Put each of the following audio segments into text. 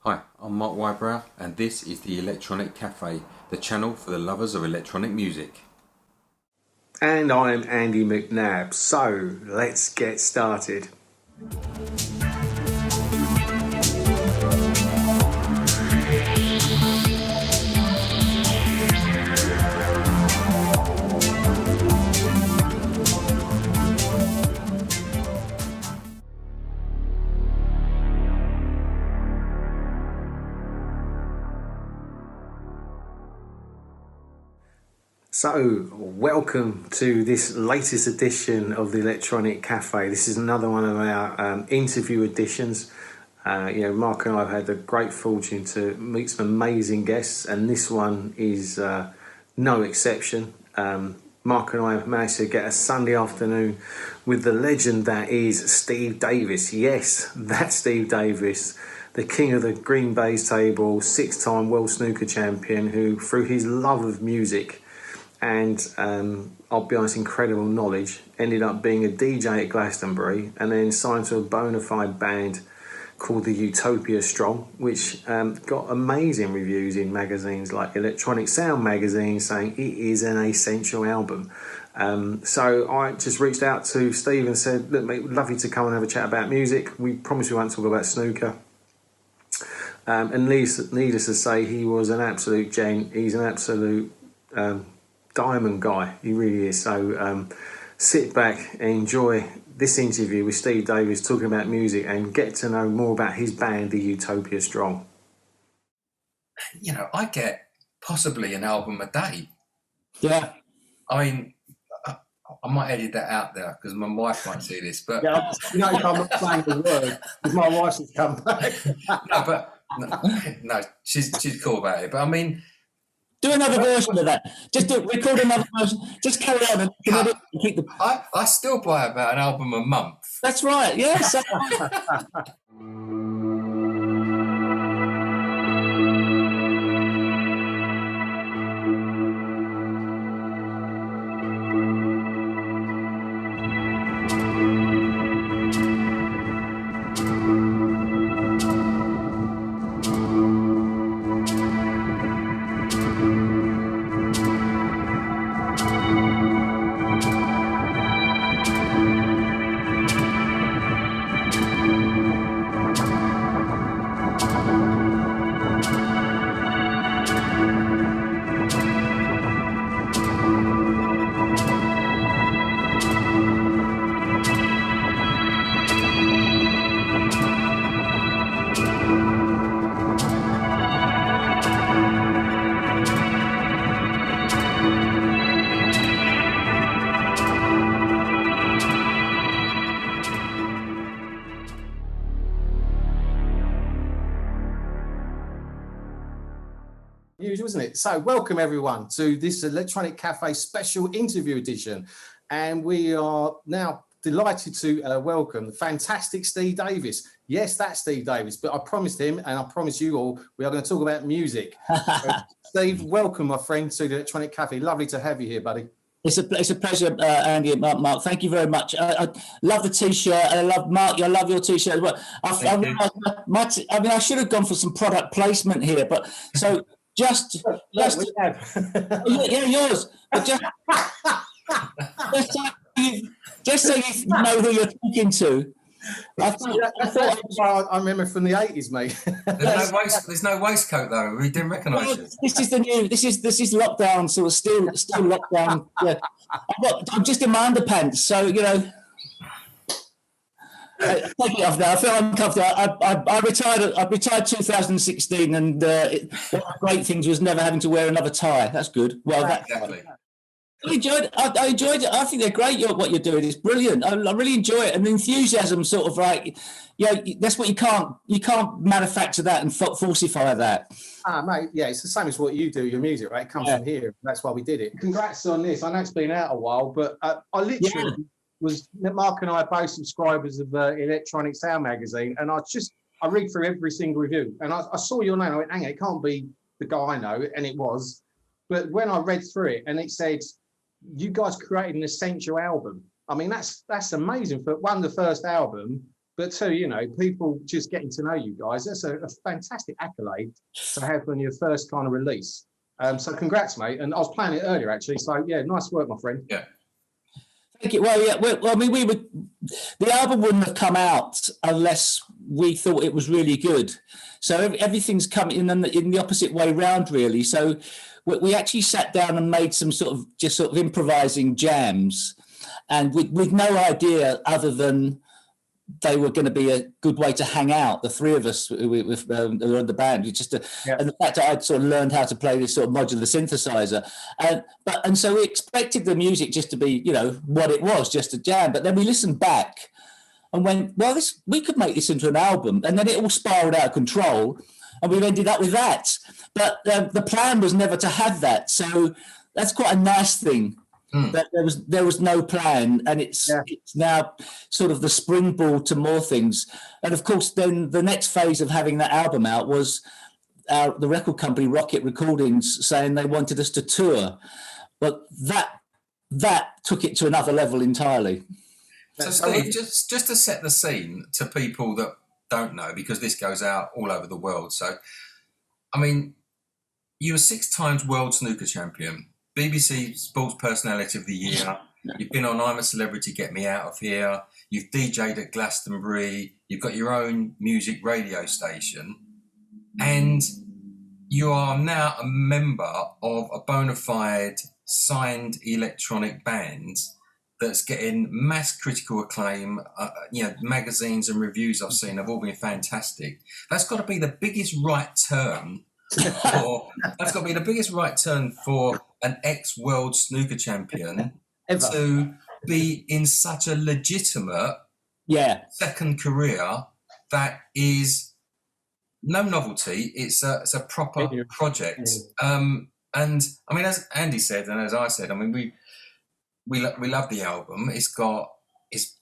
Hi, I'm Mark Wybrow, and this is the Electronic Cafe, the channel for the lovers of electronic music. And I'm Andy McNabb, so let's get started. So, welcome to this latest edition of the Electronic Cafe. This is another one of our interview editions. Mark and I have had the great fortune to meet some amazing guests, and this one is no exception. Mark and I have managed to get a Sunday afternoon with the legend that is Steve Davis. Yes, that's Steve Davis, the king of the Green Bay's table, six-time world snooker champion, who, through his love of music and I'll be honest, incredible knowledge, ended up being a DJ at Glastonbury and then signed to a bona fide band called the UTOPIA Strong, which got amazing reviews in magazines like Electronic Sound magazine, saying it is an essential album. So I just reached out to Steve and said, look mate, we'd love you to come and have a chat about music. We promise we won't talk about snooker. And needless to say, he was an absolute gent. He's an absolute diamond guy, he really is. So sit back and enjoy this interview with Steve Davis talking about music and get to know more about his band, the UTOPIA Strong. You know, I get possibly an album a day. Yeah. I mean, I might edit that out there because my wife might see this, but... Yeah, I'm not saying the word because my wife has come back. No, she's cool about it. But I mean... Do another version of that. Just record another version. Just carry on and keep the. I still buy about an album a month. That's right. Yes. Isn't it? So welcome everyone to this Electronic Cafe special interview edition, and we are now delighted to welcome the fantastic Steve Davis. Yes, that's Steve Davis, but I promised him and I promise you all we are going to talk about music. Steve, welcome my friend to the Electronic Cafe. Lovely to have you here, buddy. It's a pleasure, Andy and Mark. Thank you very much. I love the T-shirt. I love Mark. I love your T-shirt as well. I should have gone for some product placement here, but so. Just yours. But just so you know who you're talking to. I remember from the 80s, mate. There's no waistcoat though. We didn't recognise it. This is the new. This is lockdown. So it's still lockdown. Yeah. I'm just in my underpants, so you know. Take it off now. I feel uncomfortable. I retired 2016, and one of the great things was never having to wear another tie. That's good. Well, exactly. I enjoyed it. I think they're great. What you're doing is brilliant. I really enjoy it, and the enthusiasm, sort of like, that's what you can't manufacture that and falsify that. Mate, yeah, it's the same as what you do. Your music, right? It comes from here. That's why we did it. Congrats on this. I know it's been out a while, but I literally. Mark and I are both subscribers of Electronic Sound magazine, and I read through every single review, and I saw your name. I went, hang on, it can't be the guy I know, and it was. But when I read through it, and it said, you guys created an essential album. I mean, that's amazing for the first album but two, you know, people just getting to know you guys. That's a fantastic accolade to have on your first kind of release. So congrats, mate. And I was playing it earlier, actually. So yeah, nice work, my friend. Yeah. Thank you. Well, yeah. Well, I mean, the album wouldn't have come out unless we thought it was really good. So everything's come in the opposite way round, really. So we actually sat down and made some sort of improvising jams, and with no idea other than they were going to be a good way to hang out, the three of us with the band. And the fact that I'd sort of learned how to play this sort of modular synthesizer, and so we expected the music just to be, you know, what it was, just a jam. But then we listened back and went, well, we could make this into an album, and then it all spiraled out of control, and we've ended up with that. But the plan was never to have that, so that's quite a nice thing. That there was no plan, and it's now sort of the springboard to more things. And of course, then the next phase of having that album out was the record company Rocket Recordings saying they wanted us to tour, but that took it to another level entirely. So Steve, just to set the scene to people that don't know, because this goes out all over the world. So, I mean, you were 6 times world snooker champion, BBC Sports Personality of the Year. You've been on I'm a Celebrity, Get Me Out of Here. You've DJ'd at Glastonbury. You've got your own music radio station. And you are now a member of a bona fide signed electronic band that's getting mass critical acclaim. You know, magazines and reviews I've seen have all been fantastic. That's got to be the biggest right turn for an ex-world snooker champion to be in such a legitimate second career that is no novelty. It's a proper project. And I mean, as Andy said, and as I said, I mean, we love the album. It's got its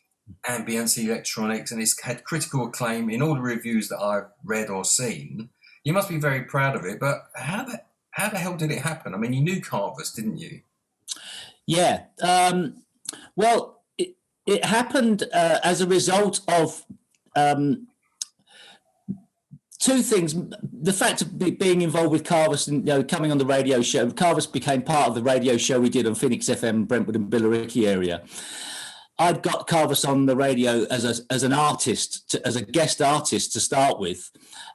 ambience electronics, and it's had critical acclaim in all the reviews that I've read or seen. You must be very proud of it, but how the hell did it happen? I mean, you knew Kavus, didn't you? Yeah. Well, it happened as a result of two things. The fact of being involved with Kavus and, you know, coming on the radio show. Kavus became part of the radio show we did on Phoenix FM, Brentwood and Billericay area. I'd got Kavus on the radio as an artist, as a guest artist to start with.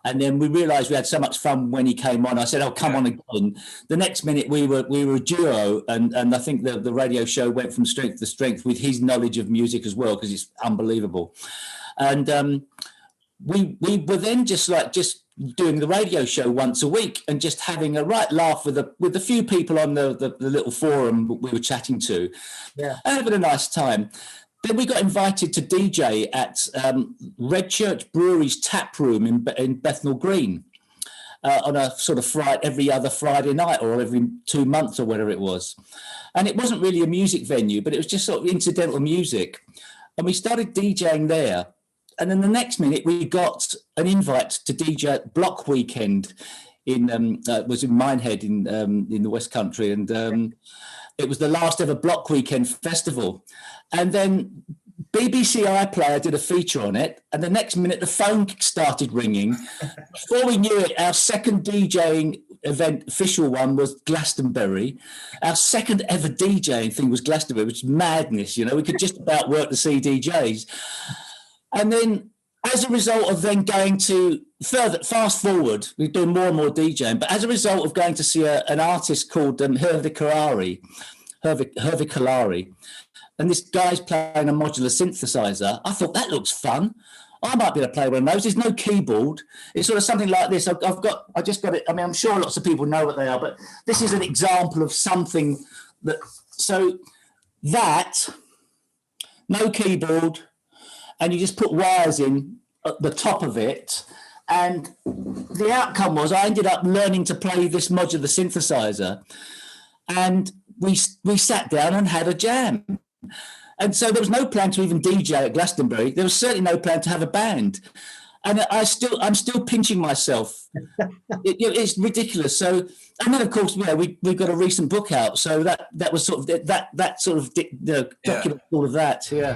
And then we realised we had so much fun when he came on. I said, "Oh, come on again." The next minute we were a duo, and I think the radio show went from strength to strength with his knowledge of music as well, because it's unbelievable. And we were then just doing the radio show once a week and just having a right laugh with the few people on the little forum we were chatting to, and having a nice time. Then we got invited to DJ at Red Church Brewery's tap room in Bethnal Green on a sort of every other Friday night or every 2 months or whatever it was. And it wasn't really a music venue, but it was just sort of incidental music. And we started DJing there. And then the next minute we got an invite to DJ at Block Weekend was in Minehead in the West Country. And it was the last ever Block Weekend festival. And then BBC iPlayer did a feature on it, and the next minute the phone started ringing. Before we knew it, our second DJing event, official one, was Glastonbury. Our second ever DJing thing was Glastonbury, which is madness, you know. We could just about work the CDJs. And then as a result of then going to fast forward, we're doing more and more DJing, but as a result of going to see an artist called Hervé Kalari, and this guy's playing a modular synthesizer, I thought, that looks fun. I might be able to play one of those. There's no keyboard. It's sort of something like this. I just got it. I mean, I'm sure lots of people know what they are, but this is an example of something no keyboard, and you just put wires in at the top of it. And the outcome was I ended up learning to play this modular synthesizer, and we sat down and had a jam. And so there was no plan to even DJ at Glastonbury. There was certainly no plan to have a band. And I'm still pinching myself. It's ridiculous. So, and then of course, you know, we got a recent book out. So that was sort of document all of that. Yeah.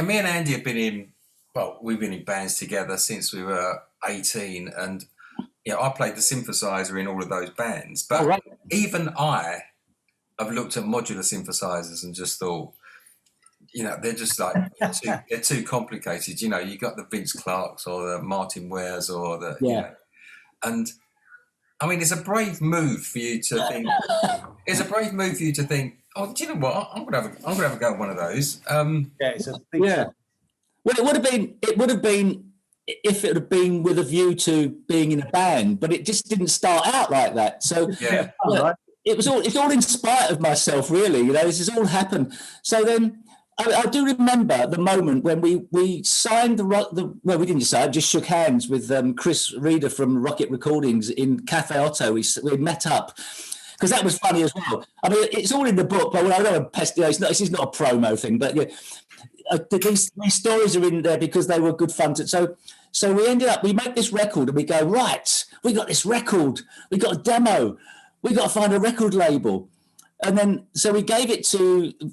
me and Andy have been we've been in bands together since we were 18, and I played the synthesizer in all of those bands. But even I have looked at modular synthesizers and just thought, they're just like they're too complicated. You got the Vince Clarks or the Martin Wares or the and I mean, it's a brave move for you to think. It's a brave move for you to think. Oh, do you know what? I'm gonna have a go at one of those. It's a big Well, it would have been if it had been with a view to being in a band, but it just didn't start out like that. So it's all in spite of myself, really. This has all happened. So then. I do remember the moment when we signed we didn't decide, just shook hands with Chris Reeder from Rocket Recordings in Cafe Otto. We met up because that was funny as well. I mean, it's all in the book, but I don't want to pest. This is not a promo thing, but these stories are in there because they were good fun. So we make this record and we go, right, we got this record, we got a demo, we got to find a record label. And then, so we gave it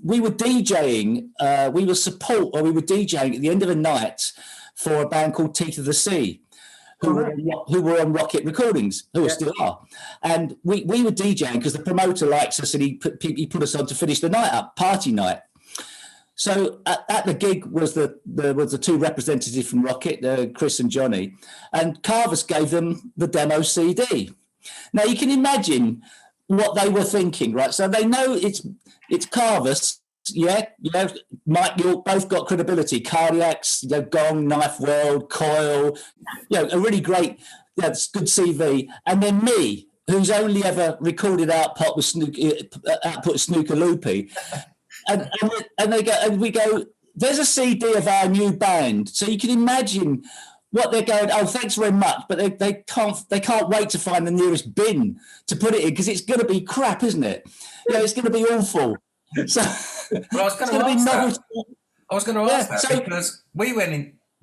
we were DJing, we were DJing at the end of the night for a band called Teeth of the Sea, who were on Rocket Recordings, who still are. And we were DJing because the promoter likes us and he put us on to finish the night up, party night. So at the gig was the two representatives from Rocket, Chris and Johnny, and Kavus gave them the demo CD. Now you can imagine what they were thinking, right? So they know it's Kavus, Mike York, both got credibility. Cardiacs, Gong, Knife World, Coil, a really great, good CV. And then me, who's only ever recorded output with Snooker Loopy, and they go, and we go, there's a CD of our new band. So you can imagine what they're going, oh, thanks very much, but they can't wait to find the nearest bin to put it in because it's going to be crap, isn't it? It's going to be awful. So, well, I was going to ask that because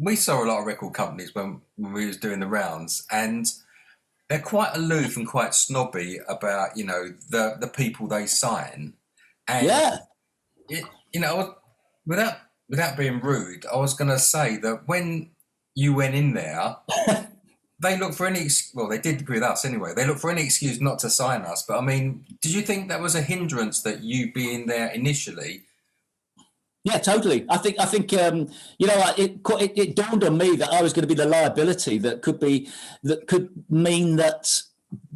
we saw a lot of record companies when we was doing the rounds, and they're quite aloof and quite snobby about the people they sign, and without being rude, I was going to say that when you went in there, they looked for any... Well, they did with us anyway. They looked for any excuse not to sign us. But, I mean, did you think that was a hindrance that you being there initially? Yeah, totally. I think it dawned on me that I was going to be the liability that could mean that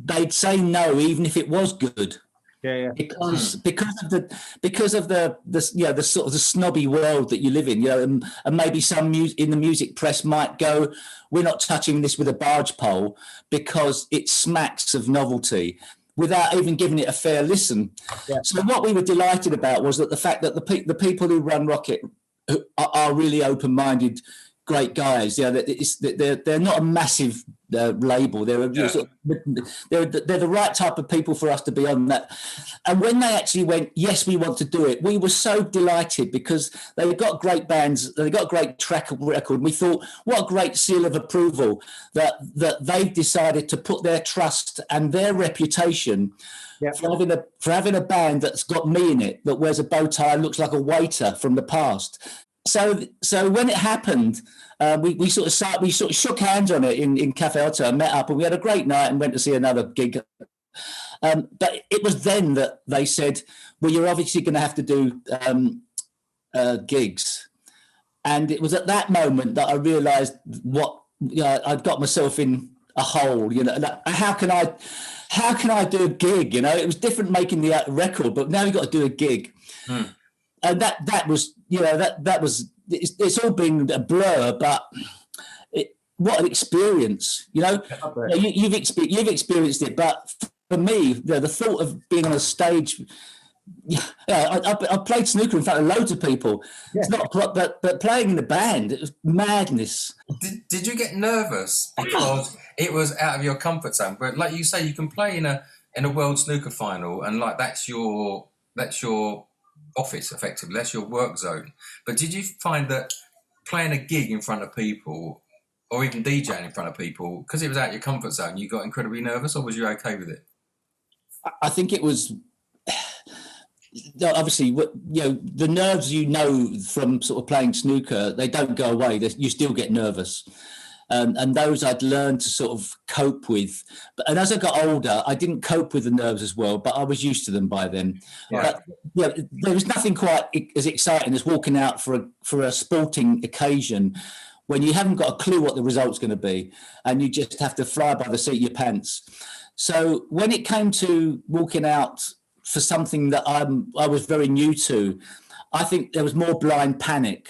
they'd say no even if it was good. Yeah. Because of the sort of the snobby world that you live in, and maybe some in the music press might go, we're not touching this with a barge pole because it smacks of novelty, without even giving it a fair listen. Yeah. So what we were delighted about was that the fact that the people who run Rocket are really open-minded, great guys. They're not a massive label. They're the right type of people for us to be on that. And when they actually went, yes, we want to do it, we were so delighted because they've got great bands, they've got a great track record. We thought, what a great seal of approval that they've decided to put their trust and their reputation for having a band that's got me in it, that wears a bow tie and looks like a waiter from the past. So when it happened, we sort of shook hands on it in Cafe Otto and met up, and we had a great night and went to see another gig. But it was then that they said, well, you're obviously going to have to do gigs. And it was at that moment that I realised I'd got myself in a hole. How can I do a gig? It was different making the record, but now you've got to do a gig. And that was, it's all been a blur, but what an experience, you've experienced it. But for me, the thought of being on a stage, I played snooker in front of loads of people. Yeah. It's not, but playing in the band, it was madness. Did you get nervous because it was out of your comfort zone? But like you say, you can play in a world snooker final, and like that's your office, effectively, that's your work zone. But did you find that playing a gig in front of people, or even DJing in front of people, because it was out of your comfort zone, you got incredibly nervous, or was you okay with it? I think it was obviously, the nerves, from sort of playing snooker, they don't go away. You still get nervous. And those I'd learned to sort of cope with. And as I got older, I didn't cope with the nerves as well, but I was used to them by then. Yeah. But there was nothing quite as exciting as walking out for a sporting occasion when you haven't got a clue what the result's going to be, and you just have to fly by the seat of your pants. So when it came to walking out for something that I was very new to, I think there was more blind panic.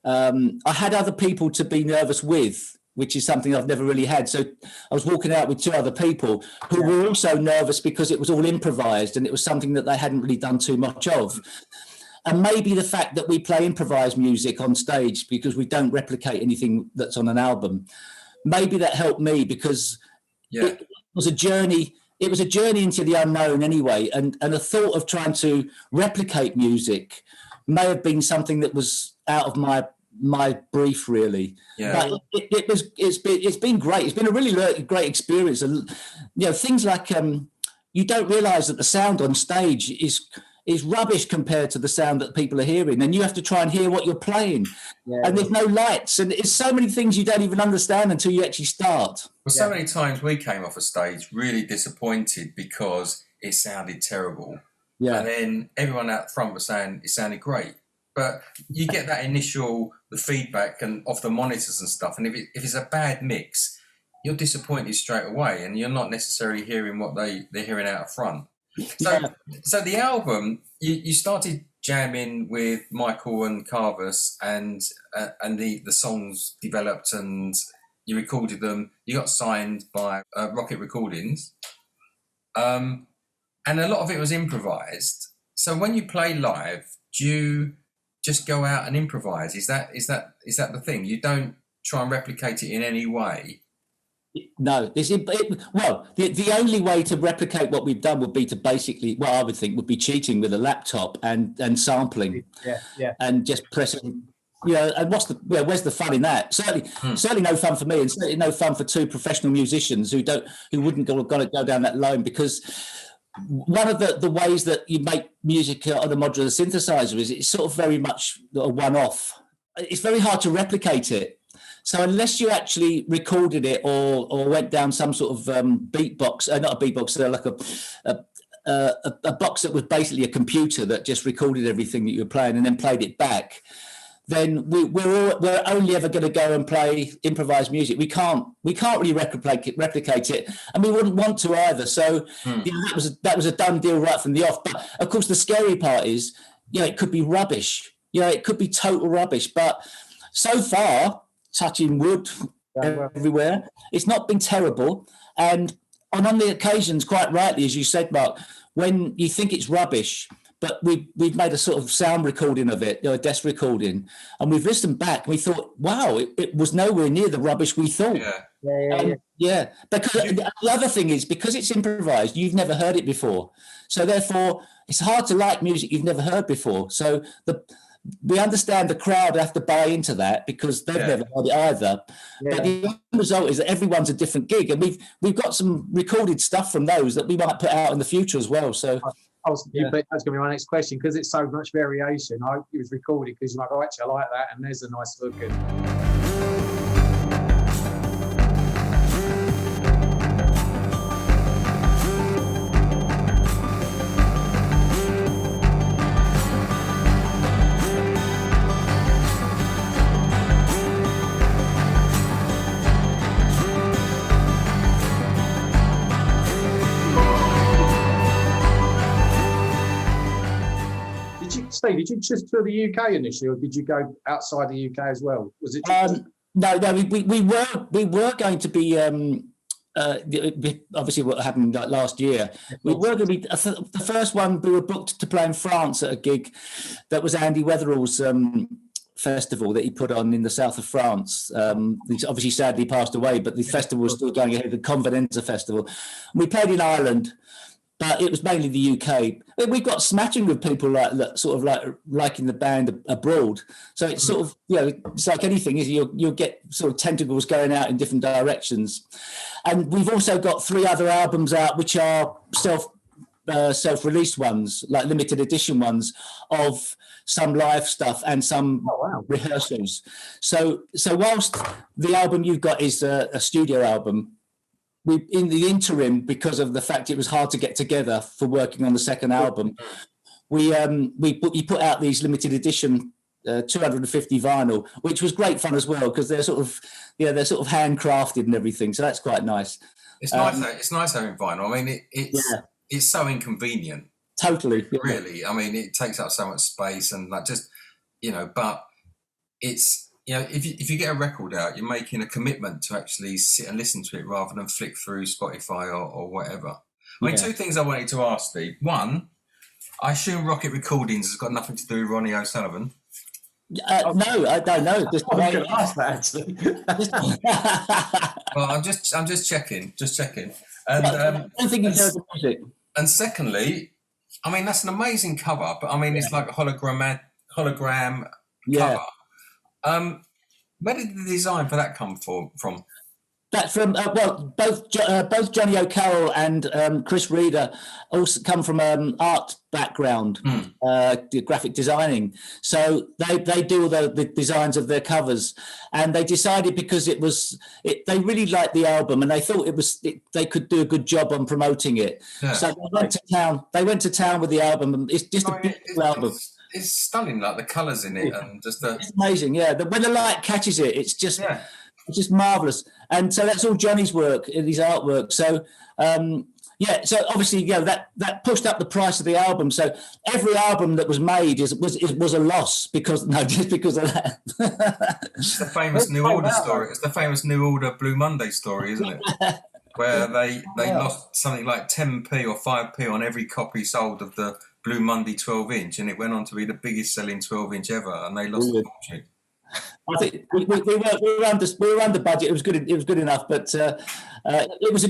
I had other people to be nervous with, which is something I've never really had. So I was walking out with two other people who were also nervous because it was all improvised and it was something that they hadn't really done too much of. And maybe the fact that we play improvised music on stage because we don't replicate anything that's on an album, maybe that helped me because it was a journey. It was a journey into the unknown anyway. And the thought of trying to replicate music may have been something that was out of my brief, really. But it's been great. It's been a really great experience. And things like you don't realise that the sound on stage is rubbish compared to the sound that people are hearing, and you have to try and hear what you're playing. And there's no lights, and it's so many things you don't even understand until you actually start. Well, so many times we came off a stage really disappointed because it sounded terrible. And then everyone out front was saying it sounded great. But you get that the feedback and off the monitors and stuff. And if it's a bad mix, you're disappointed straight away, and you're not necessarily hearing what they're hearing out front. So the album, you started jamming with Michael and Kavus, and the songs developed, and you recorded them. You got signed by Rocket Recordings, and a lot of it was improvised. So when you play live, do you just go out and improvise? Is that the thing? You don't try and replicate it in any way? No. The only way to replicate what we've done would be to basically, what I would think would be cheating with a laptop and sampling, and just pressing. And where's the fun in that? Certainly no fun for me, and certainly no fun for two professional musicians who wouldn't go down that line, because one of the ways that you make music on a modular synthesizer is it's sort of very much a one-off. It's very hard to replicate it. So unless you actually recorded it or went down some sort of beatbox, not a beatbox, like a box that was basically a computer that just recorded everything that you were playing and then played it back, then we're only ever going to go and play improvised music. We can't really replicate it, and we wouldn't want to either. So that was a done deal right from the off. But of course, the scary part is, it could be rubbish. It could be total rubbish. But so far, touching wood everywhere, it's not been terrible. And on the occasions, quite rightly, as you said, Mark, when you think it's rubbish, but we've made a sort of sound recording of it, a desk recording, and we've listened back and we thought, wow, it was nowhere near the rubbish we thought. Because the other thing is, because it's improvised, you've never heard it before. So therefore, it's hard to like music you've never heard before. So we understand the crowd have to buy into that because they've never heard it either. But the result is that everyone's a different gig, and we've got some recorded stuff from those that we might put out in the future as well. So that's going to be my next question, because it's so much variation. I hope it was recorded because you're like, oh, actually, I like that, and there's a nice look at. Steve, did you just tour the UK initially, or did you go outside the UK as well? Was it? No. We were going to be. Obviously, what happened last year, we were going to be the first one. We were booked to play in France at a gig that was Andy Weatherall's festival that he put on in the south of France. He's obviously sadly passed away, but the festival was still going ahead. The Convenenza Festival. And we played in Ireland. But it was mainly the UK. We've got smattering of people liking the band abroad. So it's sort of, it's like anything, is you'll get sort of tentacles going out in different directions. And we've also got 3 other albums out which are self-released ones, like limited edition ones of some live stuff and some rehearsals. So whilst the album you've got is a studio album, we, in the interim, because of the fact it was hard to get together for working on the second album, we put out these limited edition 250 vinyl, which was great fun as well, because they're sort of handcrafted and everything. So that's quite nice. It's nice. It's nice having vinyl. I mean, it's so inconvenient. Totally. Yeah. Really. I mean, it takes up so much space and like just, but it's, if you get a record out, you're making a commitment to actually sit and listen to it rather than flick through Spotify or whatever. I mean, two things I wanted to ask, Steve. One, I assume Rocket Recordings has got nothing to do with Ronnie O'Sullivan. No, I don't know. Just I was going to ask that actually. Well, I'm just checking. And I don't think he's heard the music. And secondly, I mean, that's an amazing cover, but I mean, it's like a hologram cover. Where did the design for that come from? That's from both Johnny O'Carroll and Chris Reeder also come from art background, graphic designing. So they do all the designs of their covers, and they decided because they really liked the album and they thought they could do a good job on promoting it. Yeah. So they went to town with the album, and it's just a beautiful album. It's stunning, like the colours in it, and just it's amazing. Yeah, when the light catches it, it's just. Yeah. It's just marvellous. And so that's all Johnny's work, his artwork. So, so obviously, that pushed up the price of the album. So every album that was made was a loss because of that. It's the famous New Order story. It's the famous New Order Blue Monday story, isn't it? Where they lost something like 10p or 5p on every copy sold of the Blue Monday 12-inch, and it went on to be the biggest selling 12-inch ever, and they lost a fortune. I think we were under budget. It was good enough, but it was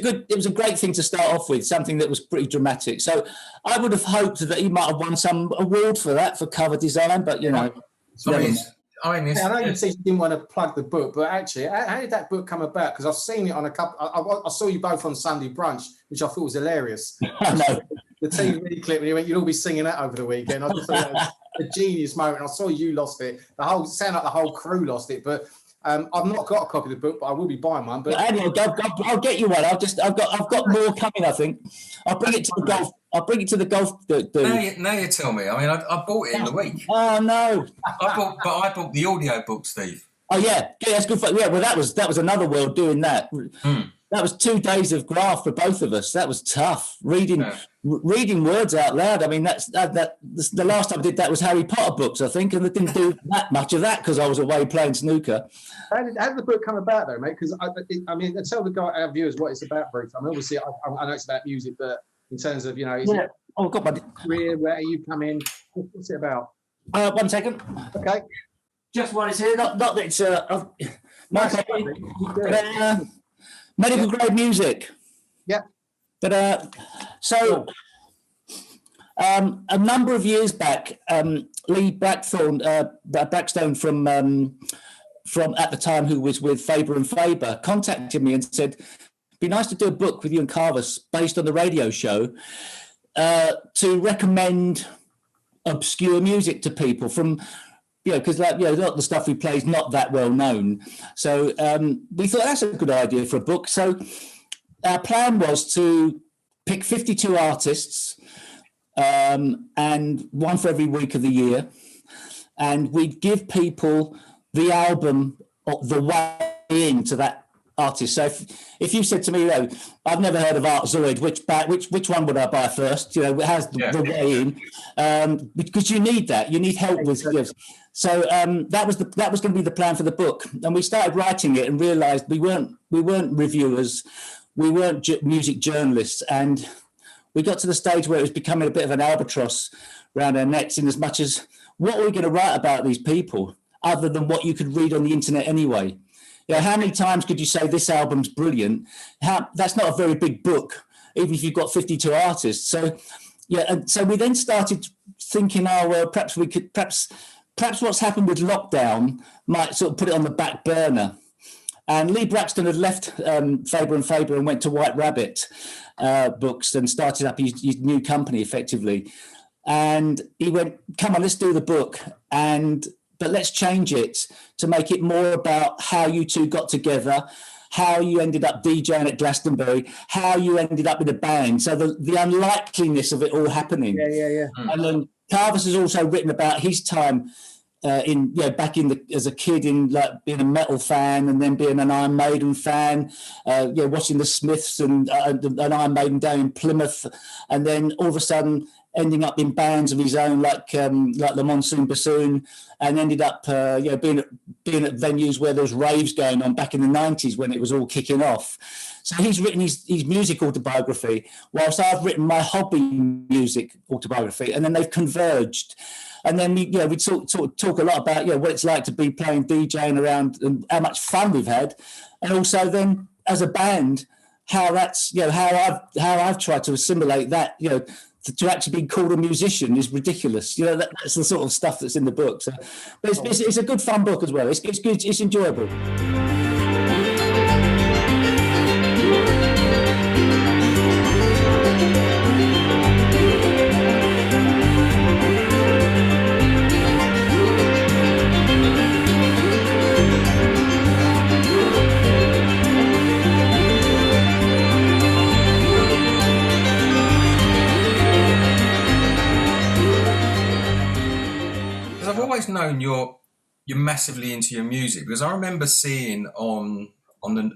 a great thing to start off with, something that was pretty dramatic. So I would have hoped that he might have won some award for that, for cover design, but I know you said you didn't want to plug the book, but actually, how did that book come about? Because I've seen it on a couple. I saw you both on Sunday Brunch, which I thought was hilarious. I know. The TV clip, and you went, "You'll all be singing that over the weekend." I just thought that was a genius moment. I saw you lost it. Sound like the whole crew lost it, but I've not got a copy of the book, but I will be buying one. But anyway, I'll get you one. I've got more coming. I think I'll bring it to the golf. I'll bring it to the golf. Now you tell me. I mean, I bought it in the week. Oh no! I bought the audio book, Steve. Oh yeah, that's good. Yeah, well, that was another world doing that. That was 2 days of graft for both of us. That was tough. Reading words out loud. I mean, that's the last time I did that was Harry Potter books, I think, and I didn't do that much of that because I was away playing snooker. How did the book come about, though, mate? Because I mean, tell our viewers what it's about, brief. I mean, obviously, I know it's about music, but in terms of career, where you come in, what's it about? 1 second. Okay. Just while it's here, not that it's medical grade music. Yeah. But a number of years back, Lee Blackstone from at the time, who was with Faber and Faber, contacted me and said, "It'd be nice to do a book with you and Kavus based on the radio show to recommend obscure music to people from." Because a lot of the stuff we play is not that well known. So we thought that's a good idea for a book. So our plan was to pick 52 artists and one for every week of the year. And we'd give people the album, the way into that artist. So if you said to me, I've never heard of Art Zoid, which one would I buy first? It has the way in, because you need that. You need help with. So that was going to be the plan for the book, and we started writing it and realised we weren't reviewers, we weren't music journalists, and we got to the stage where it was becoming a bit of an albatross around our necks. In as much as what are we going to write about these people other than what you could read on the internet anyway? How many times could you say this album's brilliant? That's not a very big book, even if you've got 52 artists. So, and so we then started thinking, perhaps we could, perhaps what's happened with lockdown might sort of put it on the back burner. And Lee Braxton had left Faber and Faber and went to White Rabbit Books and started up his new company effectively. And he went, come on, let's do the book. But let's change it to make it more about how you two got together, how you ended up DJing at Glastonbury, how you ended up in a band. So the unlikeliness of it all happening. Yeah. And then Kavus has also written about his time as a kid in like being a metal fan and then being an Iron Maiden fan, watching the Smiths and an Iron Maiden down in Plymouth, and then all of a sudden ending up in bands of his own, like the Monsoon Bassoon, and ended up being at venues where there was raves going on back in the 90s when it was all kicking off. So he's written his music autobiography, whilst I've written my hobby music autobiography, and then they've converged. And then we talk a lot about what it's like to be playing DJing around and how much fun we've had, and also then as a band how that's how I've tried to assimilate that to actually be called a musician is ridiculous. That's the sort of stuff that's in the book. So, but it's a good fun book as well. It's good. It's enjoyable. I've always known you're massively into your music, because I remember seeing on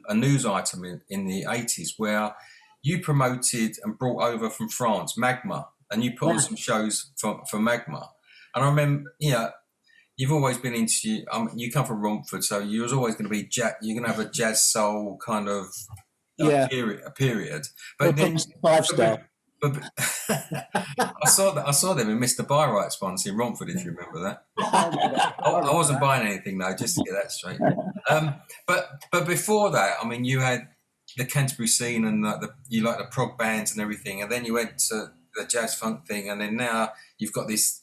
a news item in the 80s where you promoted and brought over from France Magma, and you put on some shows for Magma. And I remember, you've always been into, you come from Romford, so you was always going to be you're going to have a jazz soul kind of period. But then 5-star. But I saw them in Mr. Byrights once in Romford, if you remember that. I wasn't buying anything though, just to get that straight. But before that, I mean, you had the Canterbury scene and you like the prog bands and everything, and then you went to the jazz funk thing, and then now you've got this,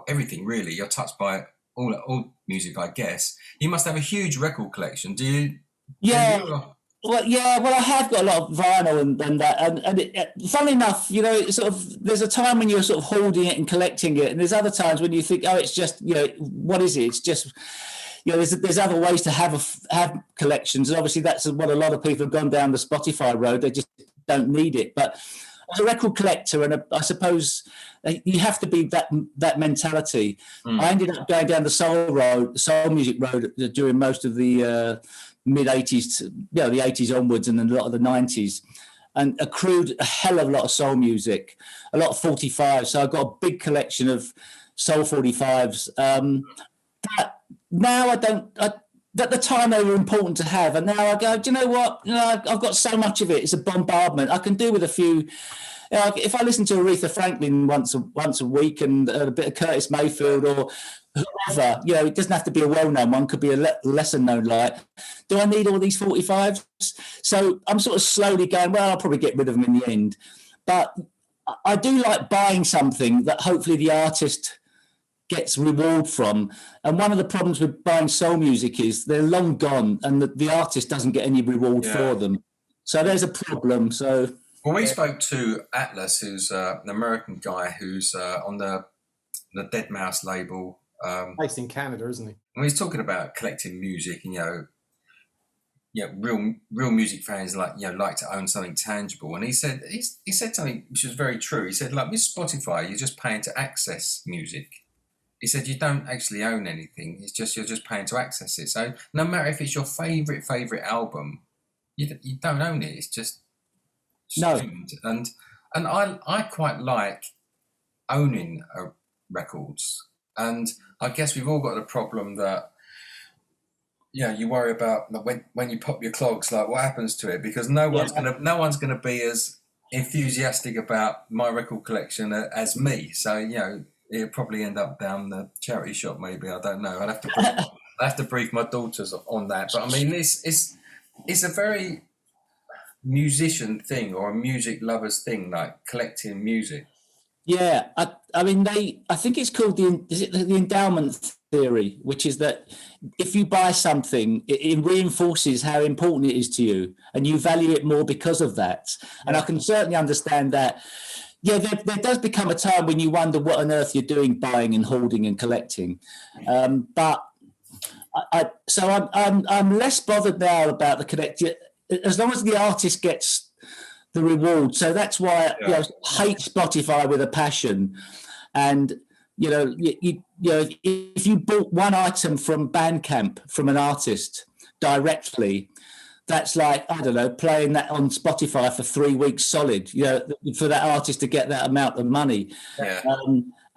everything really. You're touched by all music, I guess. You must have a huge record collection. Do you? Yeah. Well, I have got a lot of vinyl and that, and funnily enough, there's a time when you're sort of holding it and collecting it, and there's other times when you think, oh, it's just, what is it? It's just, there's other ways to have collections, and obviously that's what a lot of people have gone down the Spotify road. They just don't need it, but as a record collector, and I suppose you have to be that mentality. I ended up going down the soul music road during most of the mid-80s, the 80s onwards, and then a lot of the 90s, and accrued a hell of a lot of soul music, a lot of 45s. So I've got a big collection of soul 45s. But now I don't. At the time they were important to have, and now I go, do you know what? I've got so much of it. It's a bombardment. I can do with a few. If I listen to Aretha Franklin once a week and a bit of Curtis Mayfield or whoever, it doesn't have to be a well-known one, could be a lesser known light. Do I need all these 45s? So I'm sort of slowly going, well, I'll probably get rid of them in the end. But I do like buying something that hopefully the artist gets reward from. And one of the problems with buying soul music is they're long gone and the artist doesn't get any reward for them. So there's a problem. So... Well, we spoke to Atlas, who's an American guy who's on the Dead Mouse label. Based in Canada, isn't he? And he's talking about collecting music, and real music fans like to own something tangible. And he said something which was very true. He said, like with Spotify, you're just paying to access music. He said you don't actually own anything. It's just you're just paying to access it. So no matter if it's your favorite album, you don't own it. It's just streamed. And I quite like owning records. And I guess we've all got the problem that, you worry about when you pop your clogs, like what happens to it, because no one's gonna be as enthusiastic about my record collection as me. So it'll probably end up down the charity shop. Maybe, I don't know. I'd have to brief my daughters on that. But I mean, it's a very musician thing or a music lover's thing, like collecting music. Yeah, I mean, I think it's called the endowment theory, which is that if you buy something, it reinforces how important it is to you, and you value it more because of that. And I can certainly understand that. Yeah, there does become a time when you wonder what on earth you're doing, buying and hoarding and collecting. But I'm less bothered now about the collecting, as long as the artist gets the reward. So that's why I hate Spotify with a passion. And if you bought one item from Bandcamp from an artist directly, that's like, I don't know, playing that on Spotify for 3 weeks solid, for that artist to get that amount of money. Yeah.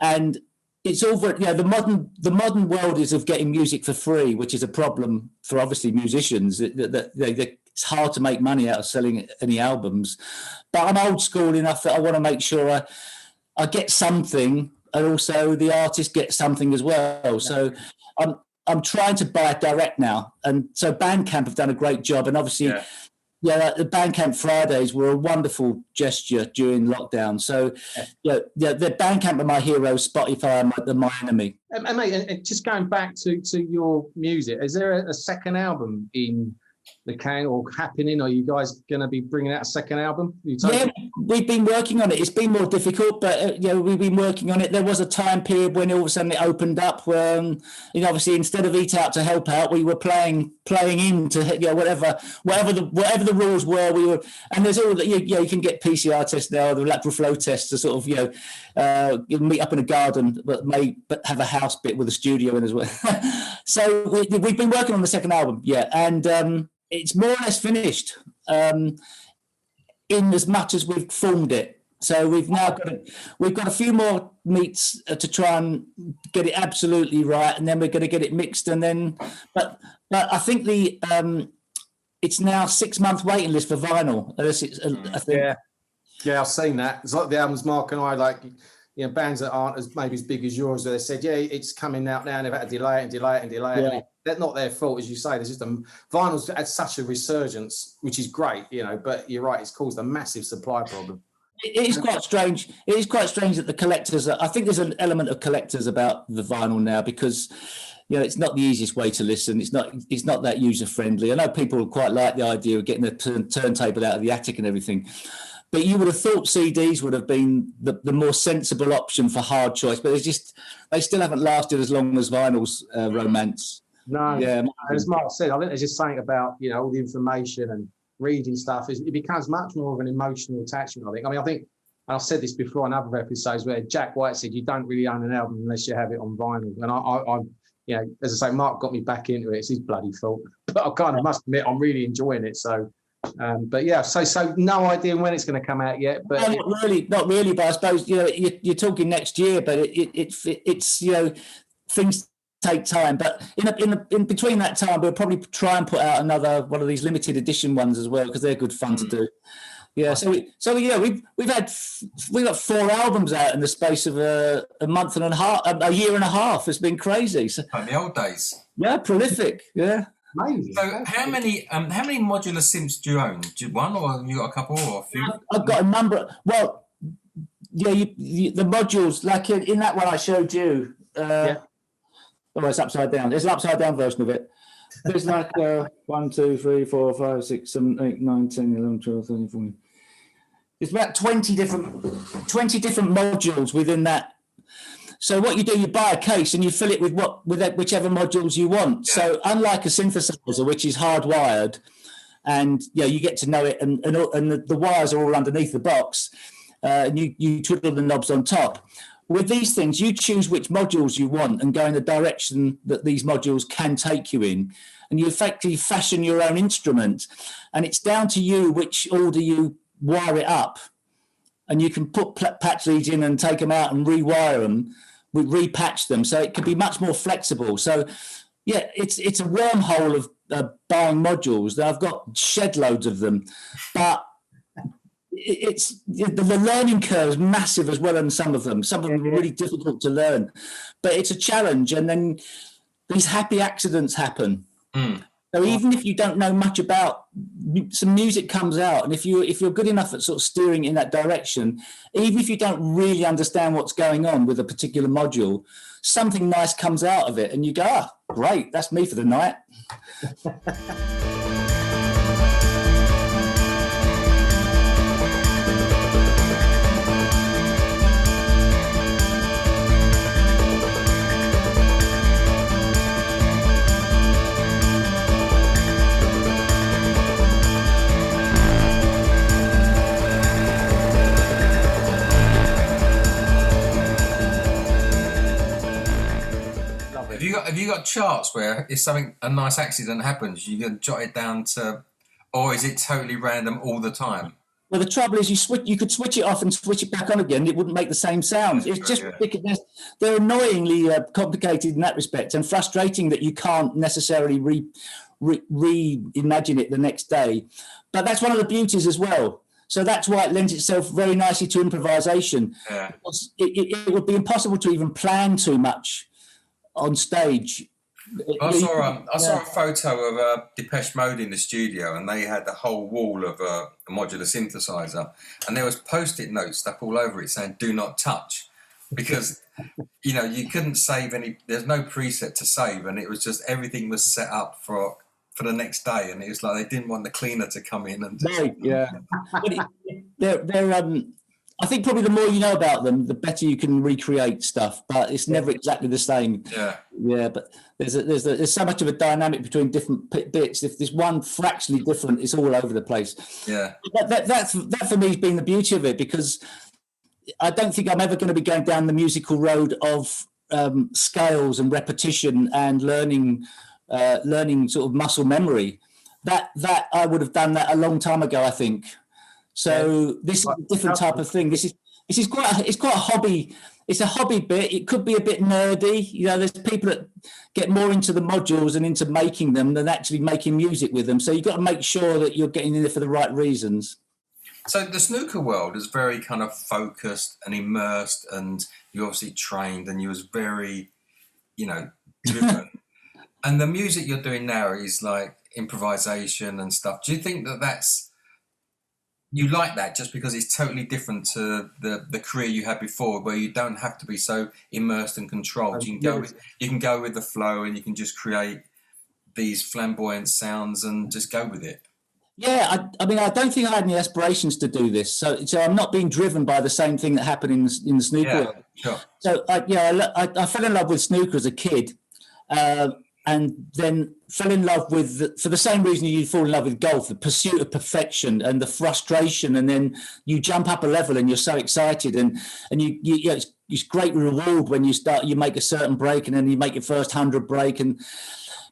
And it's all the modern world is of getting music for free, which is a problem for obviously musicians. It's hard to make money out of selling any albums. But I'm old school enough that I want to make sure I get something, and also the artist gets something as well. So I'm trying to buy it direct now. And so Bandcamp have done a great job. And obviously, the Bandcamp Fridays were a wonderful gesture during lockdown. So, the Bandcamp are my heroes, Spotify are my enemy. And mate, just going back to your music, is there a second album in the can or happening? Are you guys going to be bringing out a second album? Yeah, we've been working on it. It's been more difficult, but we've been working on it. There was a time period when all of a sudden it opened up. Obviously, instead of eat out to help out, we were playing into whatever the rules were. We were, and there's all that. You can get PCR tests now, the lateral flow tests to sort of meet up in a garden, but have a house bit with a studio in as well. So we've been working on the second album, and it's more or less finished. In as much as we've formed it. So we've got a few more meets to try and get it absolutely right, and then we're going to get it mixed, and then but I think it's now 6-month waiting list for vinyl. I think. Yeah, I've seen that. It's like the albums Mark and I like. Bands that aren't maybe as big as yours, they said, it's coming out now, and they've had to delay it. Yeah. That's not their fault, as you say. There's just vinyl's had such a resurgence, which is great, but you're right, it's caused a massive supply problem. It is quite strange. It is quite strange that the collectors, I think there's an element of collectors about the vinyl now, because it's not the easiest way to listen. It's not that user friendly. I know people quite like the idea of getting the turntable out of the attic and everything. But you would have thought CDs would have been the more sensible option for hard choice, but they still haven't lasted as long as vinyl's romance. No, as Mark said, I think there's just something about all the information and reading stuff. It becomes much more of an emotional attachment. I think, and I've said this before on other episodes where Jack White said you don't really own an album unless you have it on vinyl. And I as I say, Mark got me back into it. It's his bloody fault, but I kind of must admit I'm really enjoying it. So. So no idea when it's going to come out yet. But not really. But I suppose you're talking next year. But it's things take time. But in between that time, we'll probably try and put out another one of these limited edition ones as well, because they're good fun to do. Yeah. We've got 4 albums out in the space of a month and a half, a year and a half. It's been crazy. So, like the old days. Yeah, prolific. Yeah. Amazing. So how many modular synths do you own? One, or have you got a couple, or a few? I've got a number. Well, the modules, like in that one I showed you. It's upside down. There's an upside down version of it. There's like 1, 2, 3, 4, 5, 6, 7, 8, 9, 10, 11, 12, 13, 14. It's about 20 different modules within that. So what you do, you buy a case and you fill it with whichever modules you want. Yeah. So unlike a synthesizer, which is hardwired, and you get to know it, and the wires are all underneath the box, and you twiddle the knobs on top. With these things, you choose which modules you want and go in the direction that these modules can take you in, and you effectively fashion your own instrument. And it's down to you which order you wire it up, and you can put patch leads in and take them out and rewire them. We repatch them, so it can be much more flexible. So, it's a wormhole of buying modules. I've got shed loads of them, but the learning curve is massive as well on some of them. Some of them are really difficult to learn, but it's a challenge. And then these happy accidents happen. So even if you don't know much about, some music comes out, and if you're good enough at sort of steering in that direction, even if you don't really understand what's going on with a particular module, something nice comes out of it, and you go, "Ah, great, that's me for the night." Have you got charts where if a nice accident happens, you can jot it down to, or is it totally random all the time? Well, the trouble is you could switch it off and switch it back on again. It wouldn't make the same sounds. It's just ridiculous. They're annoyingly complicated in that respect, and frustrating that you can't necessarily reimagine it the next day. But that's one of the beauties as well. So that's why it lends itself very nicely to improvisation. Yeah. It would be impossible to even plan too much on stage. I saw a photo of Depeche Mode in the studio, and they had the whole wall of a modular synthesizer, and there was Post-it notes stuck all over it saying "Do not touch," because you couldn't save any. There's no preset to save, and it was just everything was set up for the next day, and it was like they didn't want the cleaner to come in and. Right. Yeah. They're I think probably the more you know about them, the better you can recreate stuff, but it's never exactly the same. Yeah. Yeah, but there's so much of a dynamic between different bits. If there's one fractionally different, it's all over the place. Yeah. That for me has been the beauty of it, because I don't think I'm ever going to be going down the musical road of scales and repetition and learning sort of muscle memory. That I would have done that a long time ago, I think. So this is a different type of thing. This is quite a hobby. It's a hobby bit. It could be a bit nerdy. There's people that get more into the modules and into making them than actually making music with them. So you've got to make sure that you're getting in there for the right reasons. So the snooker world is very kind of focused and immersed, and you obviously trained, and you was very, driven. And the music you're doing now is like improvisation and stuff. Do you think you like that just because it's totally different to the career you had before, where you don't have to be so immersed and controlled? You can go with the flow, and you can just create these flamboyant sounds and just go with it. Yeah, I mean, I don't think I had any aspirations to do this, so I'm not being driven by the same thing that happened in the snooker world. Sure. So I fell in love with snooker as a kid. And then fell in love with, for the same reason you fall in love with golf, the pursuit of perfection and the frustration, and then you jump up a level and you're so excited, and it's great reward when you make a certain break, and then you make your first 100 break,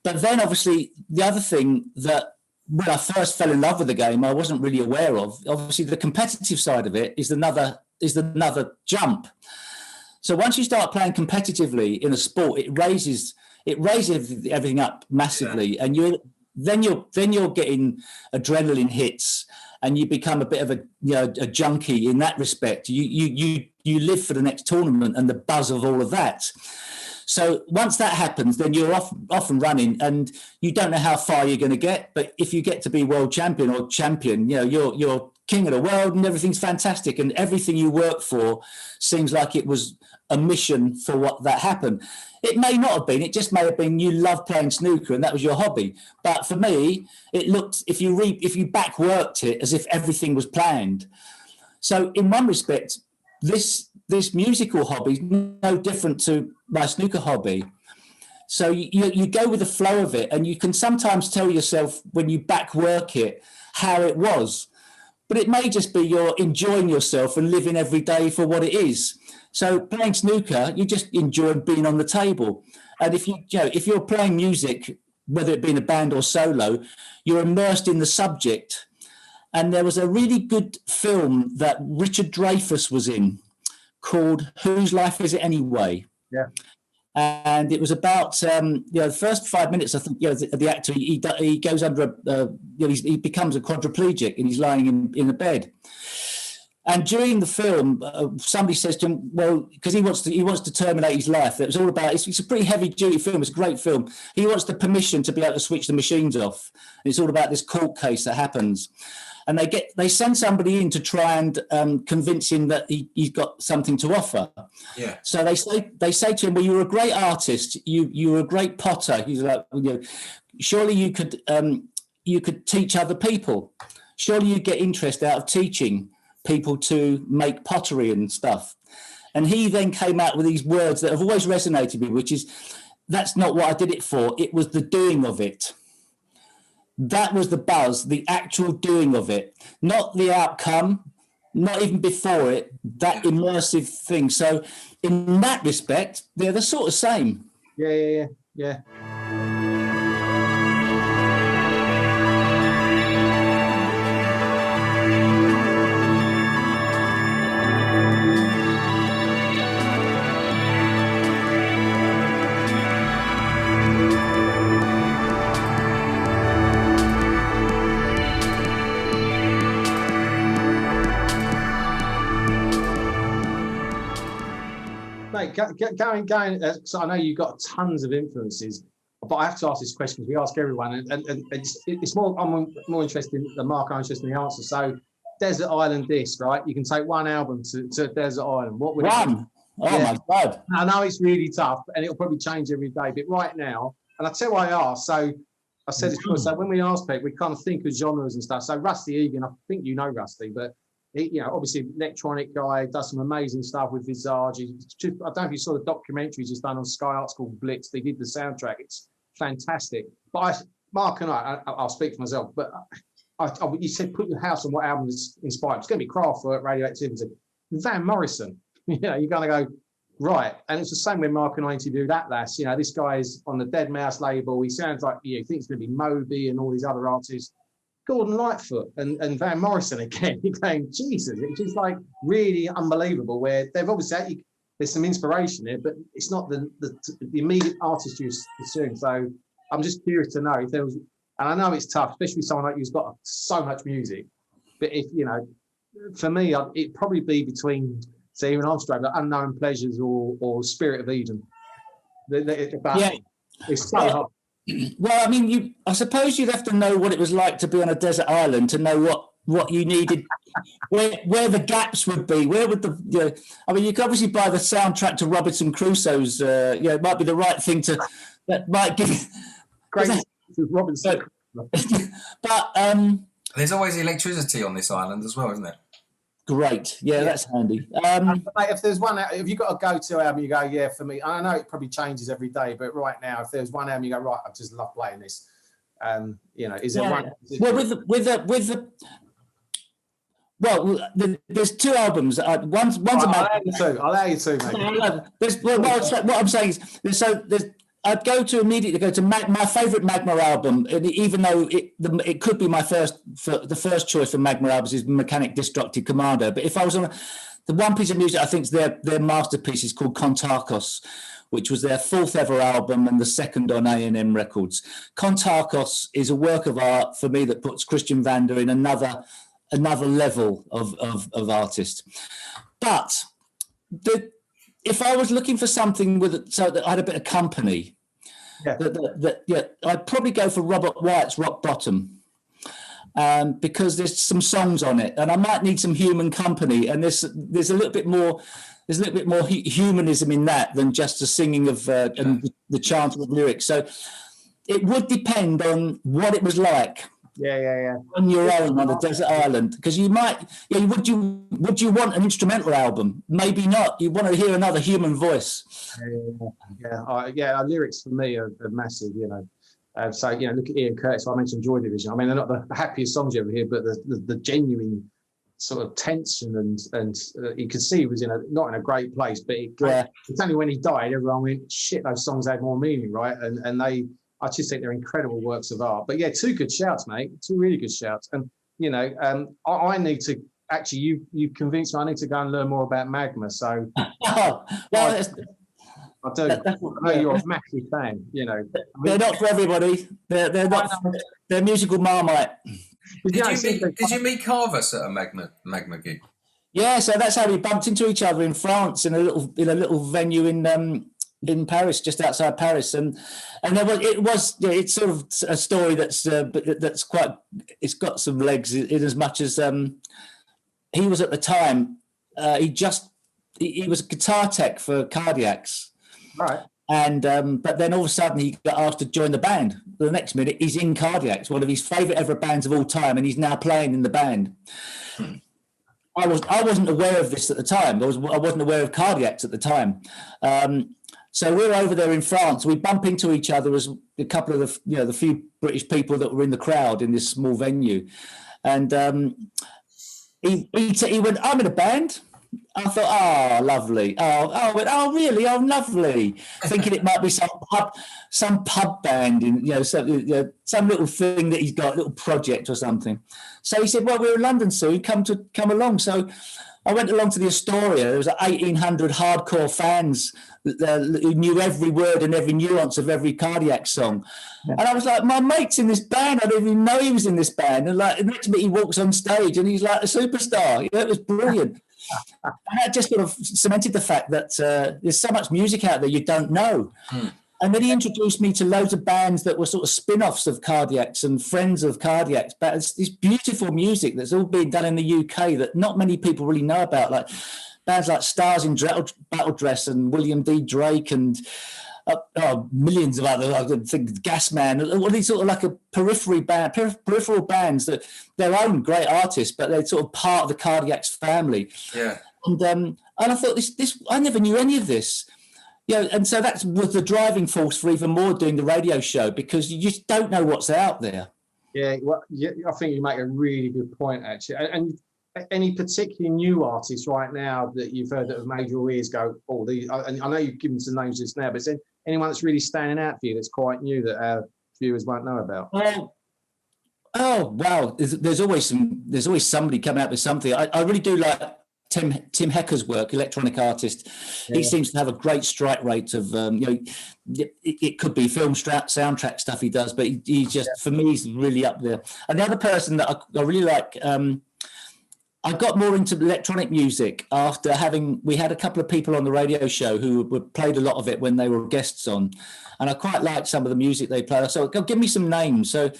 but then obviously the other thing that when I first fell in love with the game I wasn't really aware of, obviously the competitive side of it is another jump. So once you start playing competitively in a sport, it raises everything up massively, and you're getting adrenaline hits, and you become a bit of a junkie in that respect. You live for the next tournament and the buzz of all of that. So once that happens, then you're off and running, and you don't know how far you're going to get. But if you get to be world champion or champion, you're king of the world, and everything's fantastic, and everything you work for seems like it was a mission for what that happened. It may not have been. It just may have been you love playing snooker and that was your hobby. But for me, it looked, if you back worked it as if everything was planned. So in one respect, this musical hobby is no different to my snooker hobby. So you go with the flow of it, and you can sometimes tell yourself when you back work it how it was. But it may just be you're enjoying yourself and living every day for what it is. So playing snooker, you just enjoy being on the table. And if you're playing music, whether it be in a band or solo, you're immersed in the subject. And there was a really good film that Richard Dreyfuss was in called Whose Life Is It Anyway? Yeah. And it was about the first 5 minutes. I think the actor he goes under he becomes a quadriplegic, and he's lying in a bed. And during the film, somebody says to him, well, because he wants to terminate his life. It was all about, it's a pretty heavy duty film. It's a great film. He wants the permission to be able to switch the machines off. And it's all about this court case that happens. And they send somebody in to try and convince him that he's got something to offer. Yeah. So they say to him, well, you're a great artist. You were a great potter. He's like, surely you could teach other people. Surely you get interest out of teaching people to make pottery and stuff. And he then came out with these words that have always resonated with me, which is, that's not what I did it for. It was the doing of it. That was the buzz, the actual doing of it, not the outcome, not even before it, that immersive thing. So in that respect, they're the sort of same. Yeah. Mate, going. So I know you've got tons of influences, but I have to ask this question because we ask everyone, and it's more. I'm more interested than Mark. I'm interested in the answer. So, Desert Island disc, right? You can take one album to Desert Island. What would it be? Oh my God! I know it's really tough, and it'll probably change every day. But right now, and I tell you why I asked. So I said this before. So when we ask people, we kind of think of genres and stuff. So Rusty Egan, I think you know Rusty, but. He, obviously electronic guy, does some amazing stuff with Visage. I don't know if you saw the documentary just done on Sky Arts called Blitz. They did the soundtrack. It's fantastic. But Mark and I'll speak for myself, but you said put your house on what album is inspired. It's going to be Kraftwerk, Radioactivity. Van Morrison. You're going to go, right. And it's the same when Mark and I interviewed Atlas. This guy's on the Dead Mouse label. He sounds like, he thinks it's going to be Moby and all these other artists. Gordon Lightfoot and Van Morrison again. You're going, Jesus, it's just like really unbelievable where they've obviously, there's some inspiration there, but it's not the immediate artist you assume. So I'm just curious to know if there was, and I know it's tough, especially someone like you's got so much music, but if, for me, it'd probably be between, say, even I'm struggling, Unknown Pleasures or Spirit of Eden. It's so hard. Well, I mean, I suppose you'd have to know what it was like to be on a desert island to know what you needed, where the gaps would be, where would I mean, you could obviously buy the soundtrack to Robinson Crusoe's, it might be the right thing that might give. Great, Robinson. But there's always electricity on this island as well, isn't there? Great, yeah, that's handy. If there's one, if you've got a go-to album, you go, yeah, for me. I know it probably changes every day, but right now, if there's one album, you go, right, I just love playing this. Is there one? Well, there's two albums. One's I'll allow you to, mate. What I'm saying is, I'd immediately go to my favourite Magma album, even though it could be the first choice for Magma albums is Mechanic Destructive Commando. But if I was on the one piece of music, I think their masterpiece is called Kontakos, which was their fourth ever album and the second on A&M Records. Kontakos is a work of art for me that puts Christian Vander in another level of artist. But if I was looking for something so that I had a bit of company, I'd probably go for Robert Wyatt's Rock Bottom, because there's some songs on it, and I might need some human company. And there's a little bit more humanism in that than just the singing of and the chanting of lyrics. So it would depend on what it was like. On your own on a desert island, because you might. Would you want an instrumental album? Maybe not. You want to hear another human voice. Lyrics for me are massive. look at Ian Curtis. I mentioned Joy Division. I mean, they're not the happiest songs you ever hear, but the genuine sort of tension and you could see he was not in a great place. But it's only when he died everyone went, shit, those songs had more meaning, right? And they. I just think they're incredible works of art. But two good shouts, mate. Two really good shouts. And I need to actually. You've convinced me. I need to go and learn more about Magma. So, I do. I know you're a massive fan. They're not for everybody. They're not. They're musical Marmite. Did you meet Kavus at a Magma gig? Yeah, so that's how we bumped into each other in France in a little venue in Paris, just outside Paris, and it's sort of a story that's quite, it's got some legs in as much as he was at the time he was a guitar tech for Cardiacs, right? And but then all of a sudden he got asked to join the band. The next minute he's in Cardiacs, one of his favourite ever bands of all time, and he's now playing in the band. I wasn't aware of this at the time. I wasn't aware of Cardiacs at the time. So we're over there in France. We bump into each other as a couple of the few British people that were in the crowd in this small venue, and he went, "I'm in a band." I thought, "Oh, lovely." I went, "Oh, really? Oh, lovely." Thinking it might be some pub band in some little thing that he's got, a little project or something. So he said, "Well, we're in London soon. Come along." So I went along to the Astoria. There was 1,800 hardcore fans who knew every word and every nuance of every Cardiac song. Yeah. And I was like, "My mate's in this band. I didn't even know he was in this band." And like, next minute he walks on stage and he's like a superstar. It was brilliant. And that just sort of cemented the fact that there's so much music out there you don't know. And then he introduced me to loads of bands that were sort of spin-offs of Cardiacs and friends of Cardiacs. But it's this beautiful music that's all being done in the UK that not many people really know about, like bands like Stars in Battle Dress and William D. Drake and millions of other, I think, Gasman, all these sort of like a peripheral bands that their own great artists, but they're sort of part of the Cardiacs family. Yeah. And I thought this I never knew any of this. And so that was the driving force for even more doing the radio show, because you just don't know what's out there. Yeah, well, I think you make a really good point, actually. And any particularly new artists right now that you've heard that have made your ears go, "Oh, these," and I know you've given some names just now, but is there anyone that's really standing out for you that's quite new that our viewers won't know about? Oh, wow. There's always somebody coming out with something. I really do like Tim Hecker's work, electronic artist. Yeah. He seems to have a great strike rate of, it could be film soundtrack stuff he does, but he just, for me, he's really up there. And the other person that I really like, I got more into electronic music after we had a couple of people on the radio show who played a lot of it when they were guests on, and I quite liked some of the music they played. So give me some names. So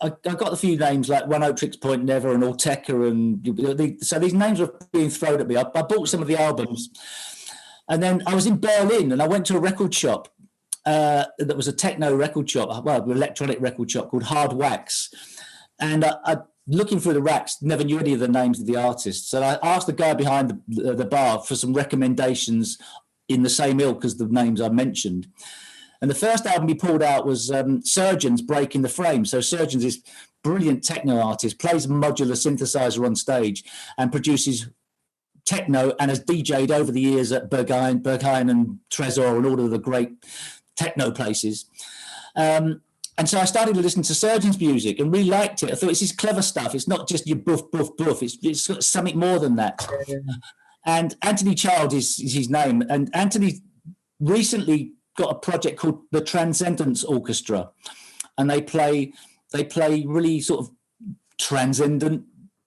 I got a few names like One Otrix Point Never and Orteca, and so these names were being thrown at me. I bought some of the albums, and then I was in Berlin and I went to a record shop that was a techno record shop, well, electronic record shop called Hard Wax, and I looking through the racks, never knew any of the names of the artists. So I asked the guy behind the bar for some recommendations in the same ilk as the names I mentioned. And the first album he pulled out was Surgeon's Breaking the Frame. So Surgeon's is brilliant techno artist, plays a modular synthesizer on stage and produces techno, and has DJ'd over the years at Berghain and Tresor and all of the great techno places. And so I started to listen to Surgeon's music and really liked it. I thought, it's this clever stuff. It's not just your buff, buff, buff. It's got something more than that. Yeah. And Anthony Child is his name. And Anthony recently got a project called the Transcendence Orchestra. And they play really sort of transcendent,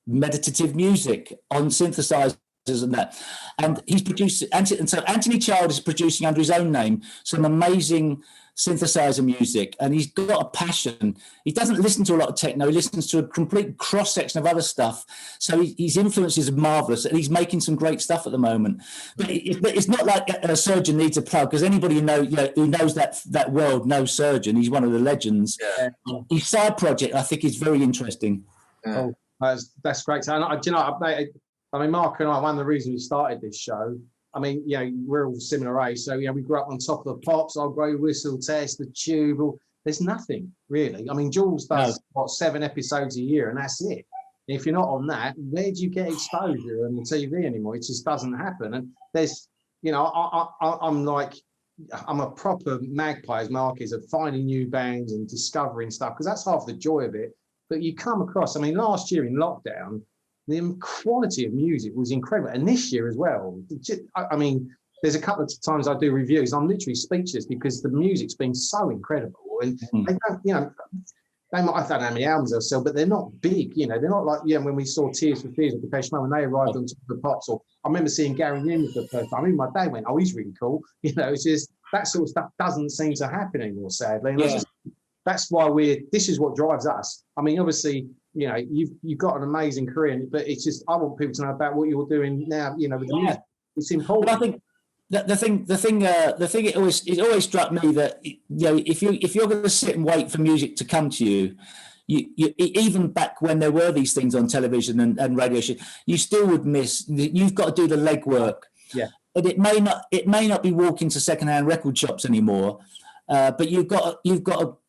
meditative music on synthesizers and that. And he's produced, and so Anthony Child is producing under his own name some amazing synthesizer music, and he's got a passion. He doesn't listen to a lot of techno, he listens to a complete cross-section of other stuff, so his influences are marvellous, and he's making some great stuff at the moment. But it's not like a Surgeon needs a plug, because anybody who knows that world knows Surgeon. He's one of the legends. Yeah. His side project, I think, is very interesting. Yeah. Oh, that's great. And I mean, Mark and I, one of the reasons we started this show, I mean, we're all similar age. So, we grew up on top of the Pops, Old Grey Whistle, Test, the Tube. There's nothing, really. I mean, Jules does, 7 episodes a year, and that's it. If you're not on that, where do you get exposure on the TV anymore? It just doesn't happen. And there's, I'm a proper magpie, as Mark is, of finding new bands and discovering stuff, because that's half the joy of it. But you come across, I mean, last year in lockdown, the quality of music was incredible, and this year as well. I mean, there's a couple of times I do reviews, I'm literally speechless because the music's been so incredible, and they don't, they might, I don't know how many albums they'll sell, but they're not big, you know, they're not like, when we saw Tears for Fears of Depeche Mode, when they arrived on Top of the Pops, or I remember seeing Gary Newman for the first time. I mean, my dad went, oh, he's really cool. You know, it's just, that sort of stuff doesn't seem to happen anymore, sadly. And that's why this is what drives us. I mean, obviously, you know, you've got an amazing career, but it's just, I want people to know about what you're doing now, you know, with the music. It's important. But I think the thing it always struck me that, you know, if you're going to sit and wait for music to come to you, you even back when there were these things on television and radio show, you still would miss. You've got to do the legwork. Yeah. And it may not be walking to secondhand record shops anymore, but you've got to you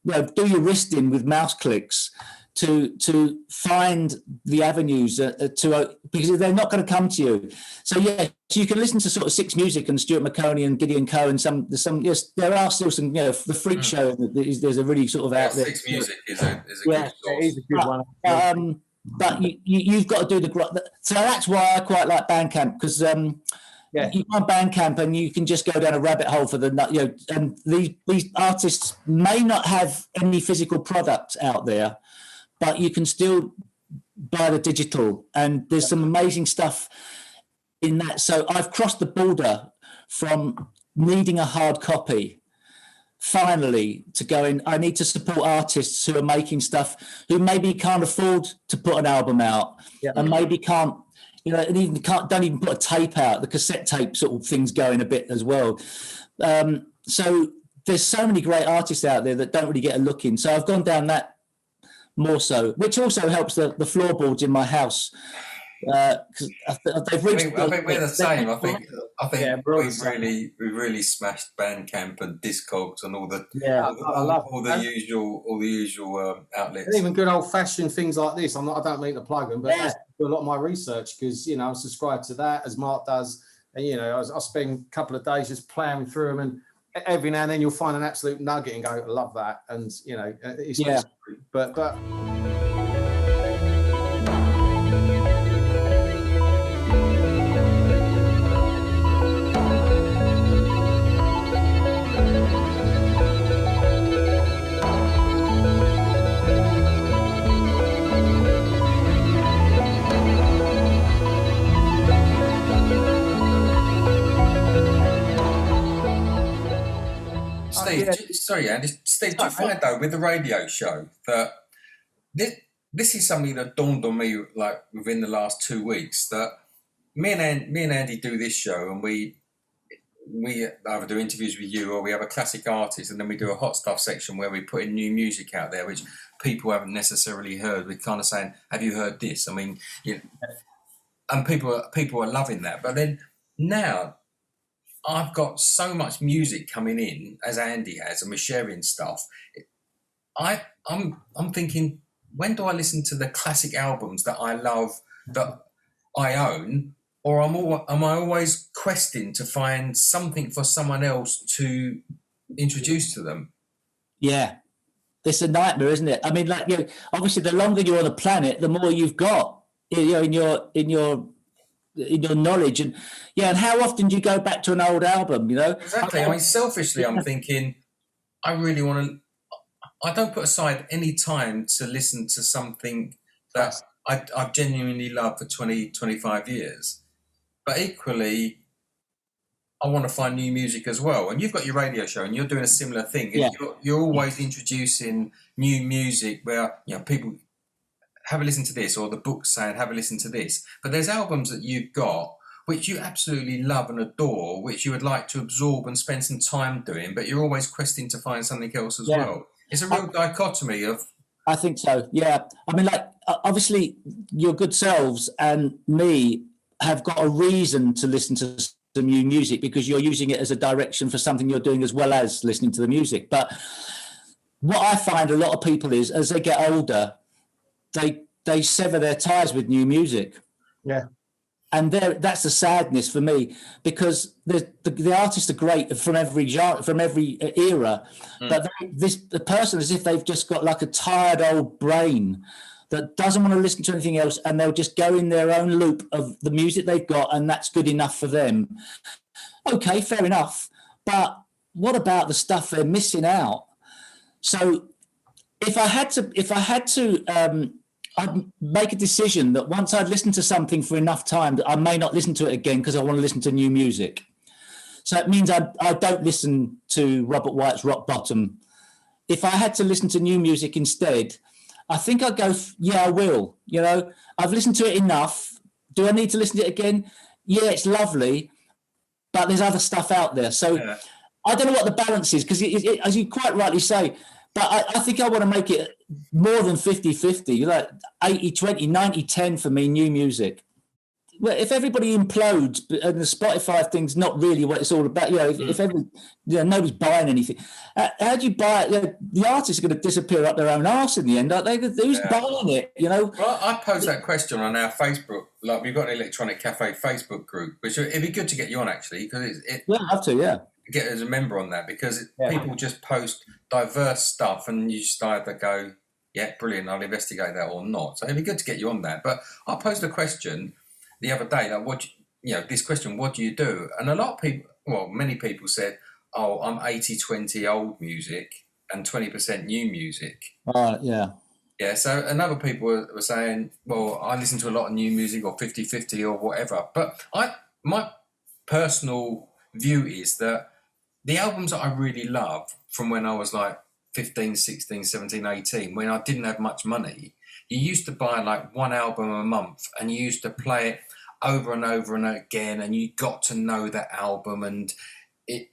know, do your wristing with mouse clicks to find the avenues because they're not going to come to you. So you can listen to sort of Six Music and Stuart McConey and Gideon Coe and some yes, there are still some, you know, the Freak Show. There's a really sort of out there. Six Music is a good source. It is a good one. But you've got to do so that's why I quite like Bandcamp, because you go on Bandcamp and you can just go down a rabbit hole for and these artists may not have any physical product out there, but you can still buy the digital, and there's some amazing stuff in that. So I've crossed the border from needing a hard copy finally to going, I need to support artists who are making stuff, who maybe can't afford to put an album out and maybe can't, you know, and even don't even put a tape out, the cassette tape sort of thing's going a bit as well. So there's so many great artists out there that don't really get a look in. So I've gone down that more so, which also helps the floorboards in my house. Because they've reached. I think we're the same. I think we've really smashed Bandcamp and Discogs and all the usual outlets. And even good old fashioned things like this. I don't mean to plug them, but I do a lot of my research because, you know, I'm subscribed to that as Mark does, and you know, I spend a couple of days just plowing through them, and every now and then you'll find an absolute nugget and go, I love that, and you know, it's but. Sorry, Andy. Steve, do you find though with the radio show that this is something that dawned on me like within the last 2 weeks, that me and Andy do this show, and we either do interviews with you, or we have a classic artist, and then we do a hot stuff section where we put in new music out there which people haven't necessarily heard. We're kind of saying, have you heard this? I mean, you know, and people are loving that. But then now I've got so much music coming in, as Andy has, and we're sharing stuff. I'm thinking, when do I listen to the classic albums that I love, that I own, or am I always questing to find something for someone else to introduce to them? Yeah, it's a nightmare, isn't it? I mean, like, you know, obviously, the longer you're on the planet, the more you've got, you know, in your knowledge, and and how often do you go back to an old album? You know, exactly. I mean, selfishly, I'm thinking, I really want to. I don't put aside any time to listen to something that I've genuinely loved for 20, 25 years. But equally, I want to find new music as well. And you've got your radio show, and you're doing a similar thing. Yeah. You're always introducing new music where, you know, people have a listen to this, or the book's saying have a listen to this. But there's albums that you've got which you absolutely love and adore, which you would like to absorb and spend some time doing, but you're always questing to find something else as well. It's a real dichotomy of... I think so, yeah. I mean, like, obviously, your good selves and me have got a reason to listen to some new music because you're using it as a direction for something you're doing as well as listening to the music. But what I find a lot of people is, as they get older, they sever their ties with new music. Yeah. And that's the sadness for me, because the artists are great from every genre, from every era, but the person, as if they've just got like a tired old brain that doesn't want to listen to anything else, and they'll just go in their own loop of the music they've got, and that's good enough for them. Okay, fair enough, but what about the stuff they're missing out? So if I had to, I'd make a decision that once I'd listened to something for enough time that I may not listen to it again because I want to listen to new music. So it means I don't listen to Robert White's Rock Bottom. If I had to listen to new music instead, I think I'd go, I will. You know, I've listened to it enough. Do I need to listen to it again? Yeah, it's lovely, but there's other stuff out there. So I don't know what the balance is because, as you quite rightly say, but I think I want to make it more than 50-50, like 80-20, 90-10 for me, new music. Well, if everybody implodes and the Spotify thing's not really what it's all about, if nobody's buying anything, how do you buy it? The artists are going to disappear up their own arse in the end, aren't they? Who's buying it, Well, I posed that question on our Facebook. Like, we've got an Electronic Cafe Facebook group, which it'd be good to get you on, actually, because I'd have to, get as a member on that, because people just post diverse stuff and you just either go, brilliant, I'll investigate that or not. So it'd be good to get you on that. But I posed a question the other day, like, this question, what do you do? And a lot of people, many people said, oh, I'm 80-20 old music and 20% new music. Yeah, so another people were saying, well, I listen to a lot of new music or 50-50 or whatever. But my personal view is that the albums that I really love from when I was like 15, 16, 17, 18, when I didn't have much money, you used to buy like one album a month and you used to play it over and over and again, and you got to know that album and it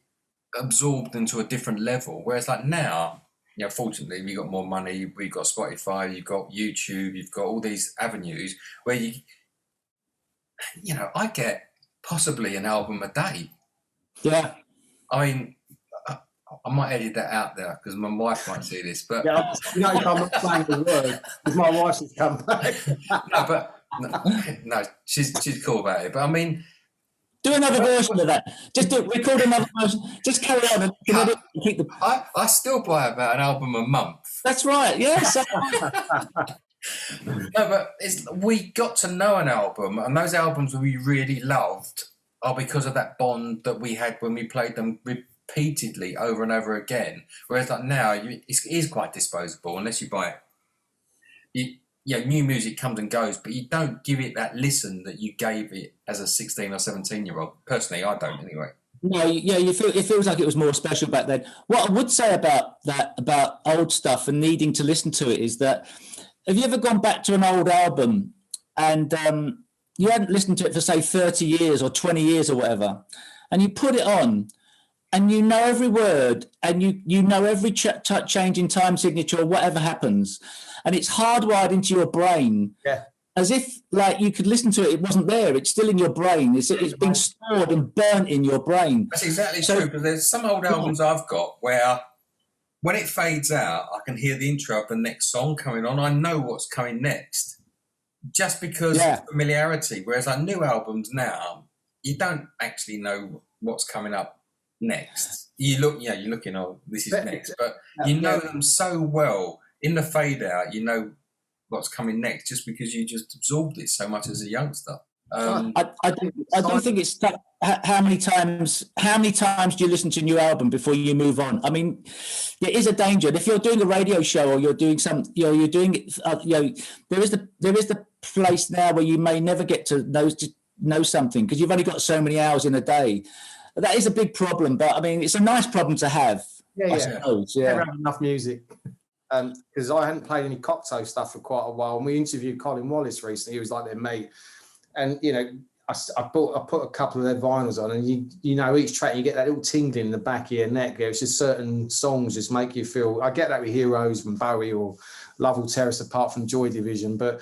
absorbed into a different level. Whereas like now, fortunately, we got more money, we've got Spotify, you've got YouTube, you've got all these avenues where I get possibly an album a day. Yeah. I mean, I might edit that out there because my wife might see this, but I'm not saying the word because my wife has come back. no, she's cool about it. But I mean, do another version of that. Just record another version. Just carry on and keep the. I still buy about an album a month. That's right. Yes. No, but we got to know an album, and those albums we really loved are because of that bond that we had when we played them repeatedly over and over again. Whereas like now, it is quite disposable unless you buy it. New music comes and goes, but you don't give it that listen that you gave it as a 16 or 17-year-old. Personally, I don't anyway. No, it feels like it was more special back then. What I would say about old stuff and needing to listen to it is that, have you ever gone back to an old album and you hadn't listened to it for, say, 30 years or 20 years or whatever, and you put it on and you know every word and you know every change in time signature or whatever happens, and it's hardwired into your brain as if like you could listen to it, it wasn't there, it's still in your brain, it's been stored and burnt in your brain. That's exactly true, because there's some old albums I've got where when it fades out, I can hear the intro of the next song coming on. I know what's coming next just because of familiarity. Whereas like new albums now, you don't actually know what's coming up next. You're looking, oh, this is next. But you know them so well in the fade out, you know what's coming next just because you just absorbed it so much as a youngster. I don't think it's that. How many times do you listen to a new album before you move on? I mean, there is a danger. And if you're doing a radio show or you're doing you're doing it, there is the place now where you may never get to know something because you've only got so many hours in a day. That is a big problem, but I mean, it's a nice problem to have. I suppose. Never have enough music. Because I hadn't played any cocktail stuff for quite a while, and we interviewed Colin Wallace recently. He was like their mate. And I put a couple of their vinyls on, and each track you get that little tingling in the back of your neck. It's just certain songs just make you feel. I get that with Heroes from Bowie or Love Will Tear Us Apart from Joy Division, but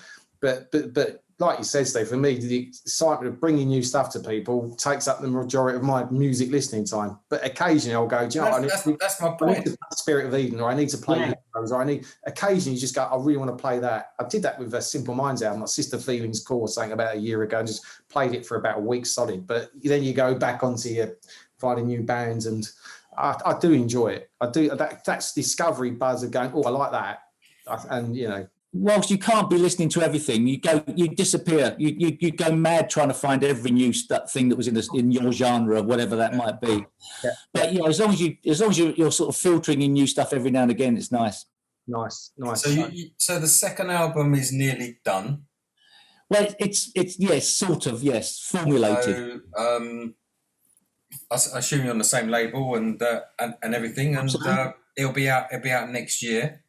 like you said, Steve, for me, the excitement of bringing new stuff to people takes up the majority of my music listening time. But occasionally I'll go, that's my point. I need to play Spirit of Eden, or I need to play Heroes, or occasionally you just go, I really want to play that. I did that with a Simple Minds album, like Sister Feelings Core, something about a year ago, and just played it for about a week solid. But then you go back onto your finding new bands, and I do enjoy it. I do. That's discovery buzz of going, oh, I like that. Whilst you can't be listening to everything, you disappear. You go mad trying to find every new thing that was in your genre, whatever that might be. Yeah. But as long as you're sort of filtering in new stuff every now and again, it's nice. Nice. So the second album is nearly done. Well, it's yes, sort of, yes, formulated. So I assume you're on the same label and everything, and it'll be out next year.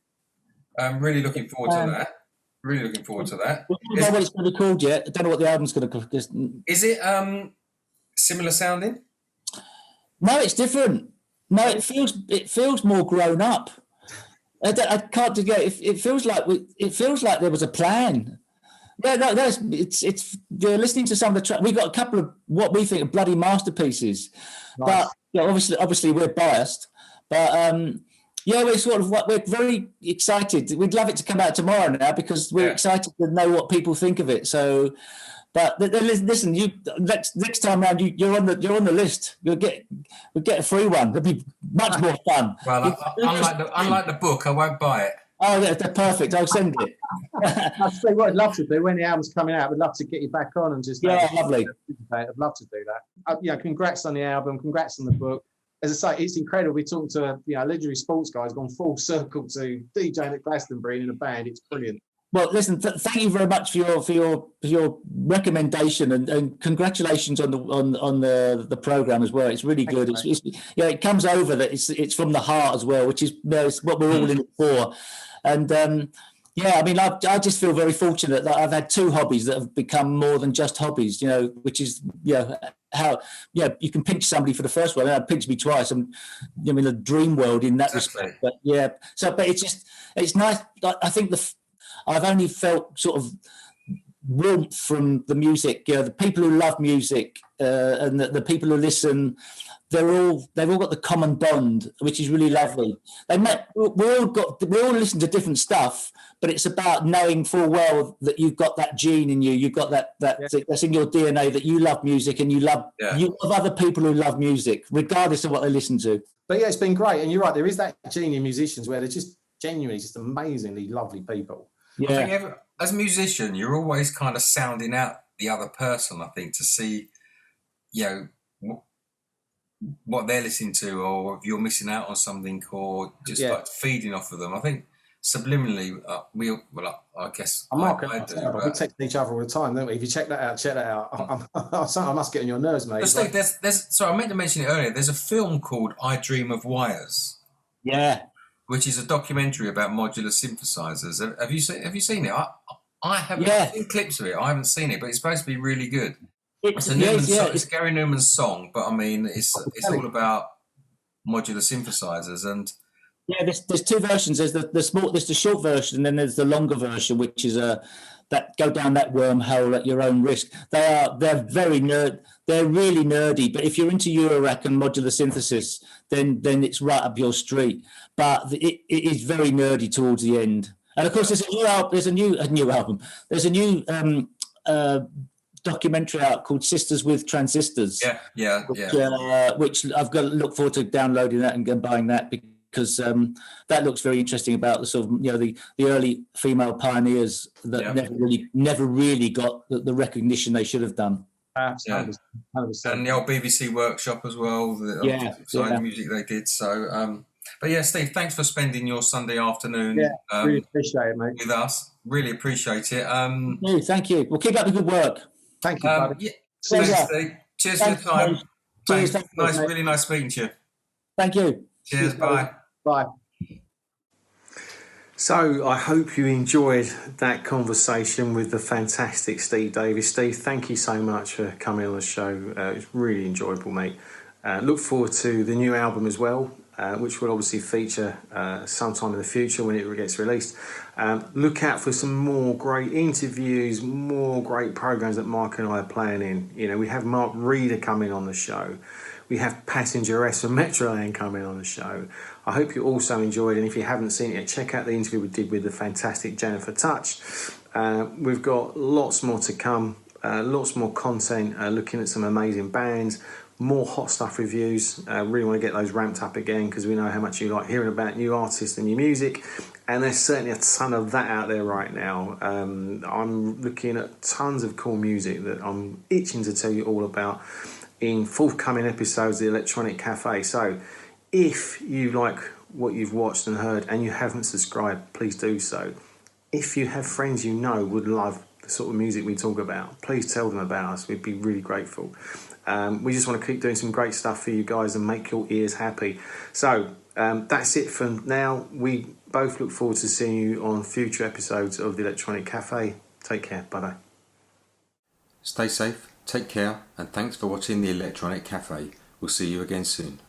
I'm really looking forward to that. Really looking forward to that. I don't know what it's going to be called yet. I don't know what the album's going to be called. Is it similar sounding? No, it's different. No, it feels more grown up. I can't get it. It feels like there was a plan. Yeah, no, it's you're listening to some of the tracks. We got a couple of what we think are bloody masterpieces, nice. But obviously we're biased. But yeah, we're very excited. We'd love it to come out tomorrow now because we're excited to know what people think of it. So, but listen, next time round you're on the list. We'll get a free one. It'll be much more fun. Well, unlike the book, I won't buy it. Oh, yeah, they're perfect. I'll send it. I'll say what I'd love to do when the album's coming out. I'd love to get you back on and just lovely. I'd love to do that. Congrats on the album. Congrats on the book. As I say, it's incredible. We talked to legendary sports guys, gone full circle to DJing at Glastonbury in a band. It's brilliant. Well, listen. Thank you very much for your recommendation and congratulations on the program as well. It's really good. It comes over that it's from the heart as well, which is what we're all in it for. And I mean, I just feel very fortunate that I've had two hobbies that have become more than just hobbies. Which is how you can pinch somebody for the first one, and pinch me twice. I'm in a dream world in that respect. But but it's nice. I think I've only felt sort of warmth from the music. The people who love music and the people who listen, they've all got the common bond, which is really lovely. We all listen to different stuff, but it's about knowing full well that you've got that gene in you. You've got that's in your DNA, that you love music and you love other people who love music, regardless of what they listen to. But it's been great, and you're right. There is that gene in musicians where they're just genuinely just amazingly lovely people. Yeah. I think as a musician, you're always kind of sounding out the other person, I think, to see, what they're listening to, or if you're missing out on something, or just like feeding off of them. I think subliminally, I guess I do. We text each other all the time, don't we? If you check that out. I must get on your nerves, mate. I meant to mention it earlier. There's a film called I Dream of Wires. Yeah. Which is a documentary about modular synthesizers. Have you seen it? I haven't seen clips of it. I haven't seen it, but it's supposed to be really good. It's Gary Newman's song, but I mean, it's all about modular synthesizers. And there's two versions. There's the short version, and then there's the longer version, which is that go down that wormhole at your own risk. They're very nerd. They're really nerdy. But if you're into Eurorack and modular synthesis, then it's right up your street. But it is very nerdy towards the end. And of course, there's a new album. There's a new documentary out called Sisters with Transistors. Which I've got to look forward to downloading that and buying that, because that looks very interesting about the sort of the early female pioneers that never really got the recognition they should have done. Absolutely. 100%. And the old BBC workshop as well. The music they did. So, but Steve, thanks for spending your Sunday afternoon. Really appreciate it, mate. With us, really appreciate it. Thank you. Well, keep up the good work. Thank you, buddy. Thanks, Steve. Cheers for your time. Cheers. Thanks. Really nice speaking to you. Thank you. Cheers. Bye. Bye. So I hope you enjoyed that conversation with the fantastic Steve Davis. Steve, thank you so much for coming on the show. It's really enjoyable, mate. Look forward to the new album as well, which will obviously feature sometime in the future when it gets released. Look out for some more great interviews, more great programs that Mark and I are playing in. We have Mark Reeder coming on the show. We have Passenger S from Metroland coming on the show. I hope you also enjoyed, and if you haven't seen it yet, check out the interview we did with the fantastic Jennifer Touch. We've got lots more to come, lots more content, looking at some amazing bands, more hot stuff reviews. Really want to get those ramped up again, because we know how much you like hearing about new artists and new music, and there's certainly a ton of that out there right now. I'm looking at tons of cool music that I'm itching to tell you all about in forthcoming episodes of the Electronic Cafe. So if you like what you've watched and heard and you haven't subscribed, please do so. If you have friends you know would love the sort of music we talk about, please tell them about us. We'd be really grateful. We just want to keep doing some great stuff for you guys and make your ears happy. So that's it for now. We both look forward to seeing you on future episodes of the Electronic Cafe. Take care. Bye-bye. Stay safe, take care, and thanks for watching the Electronic Cafe. We'll see you again soon.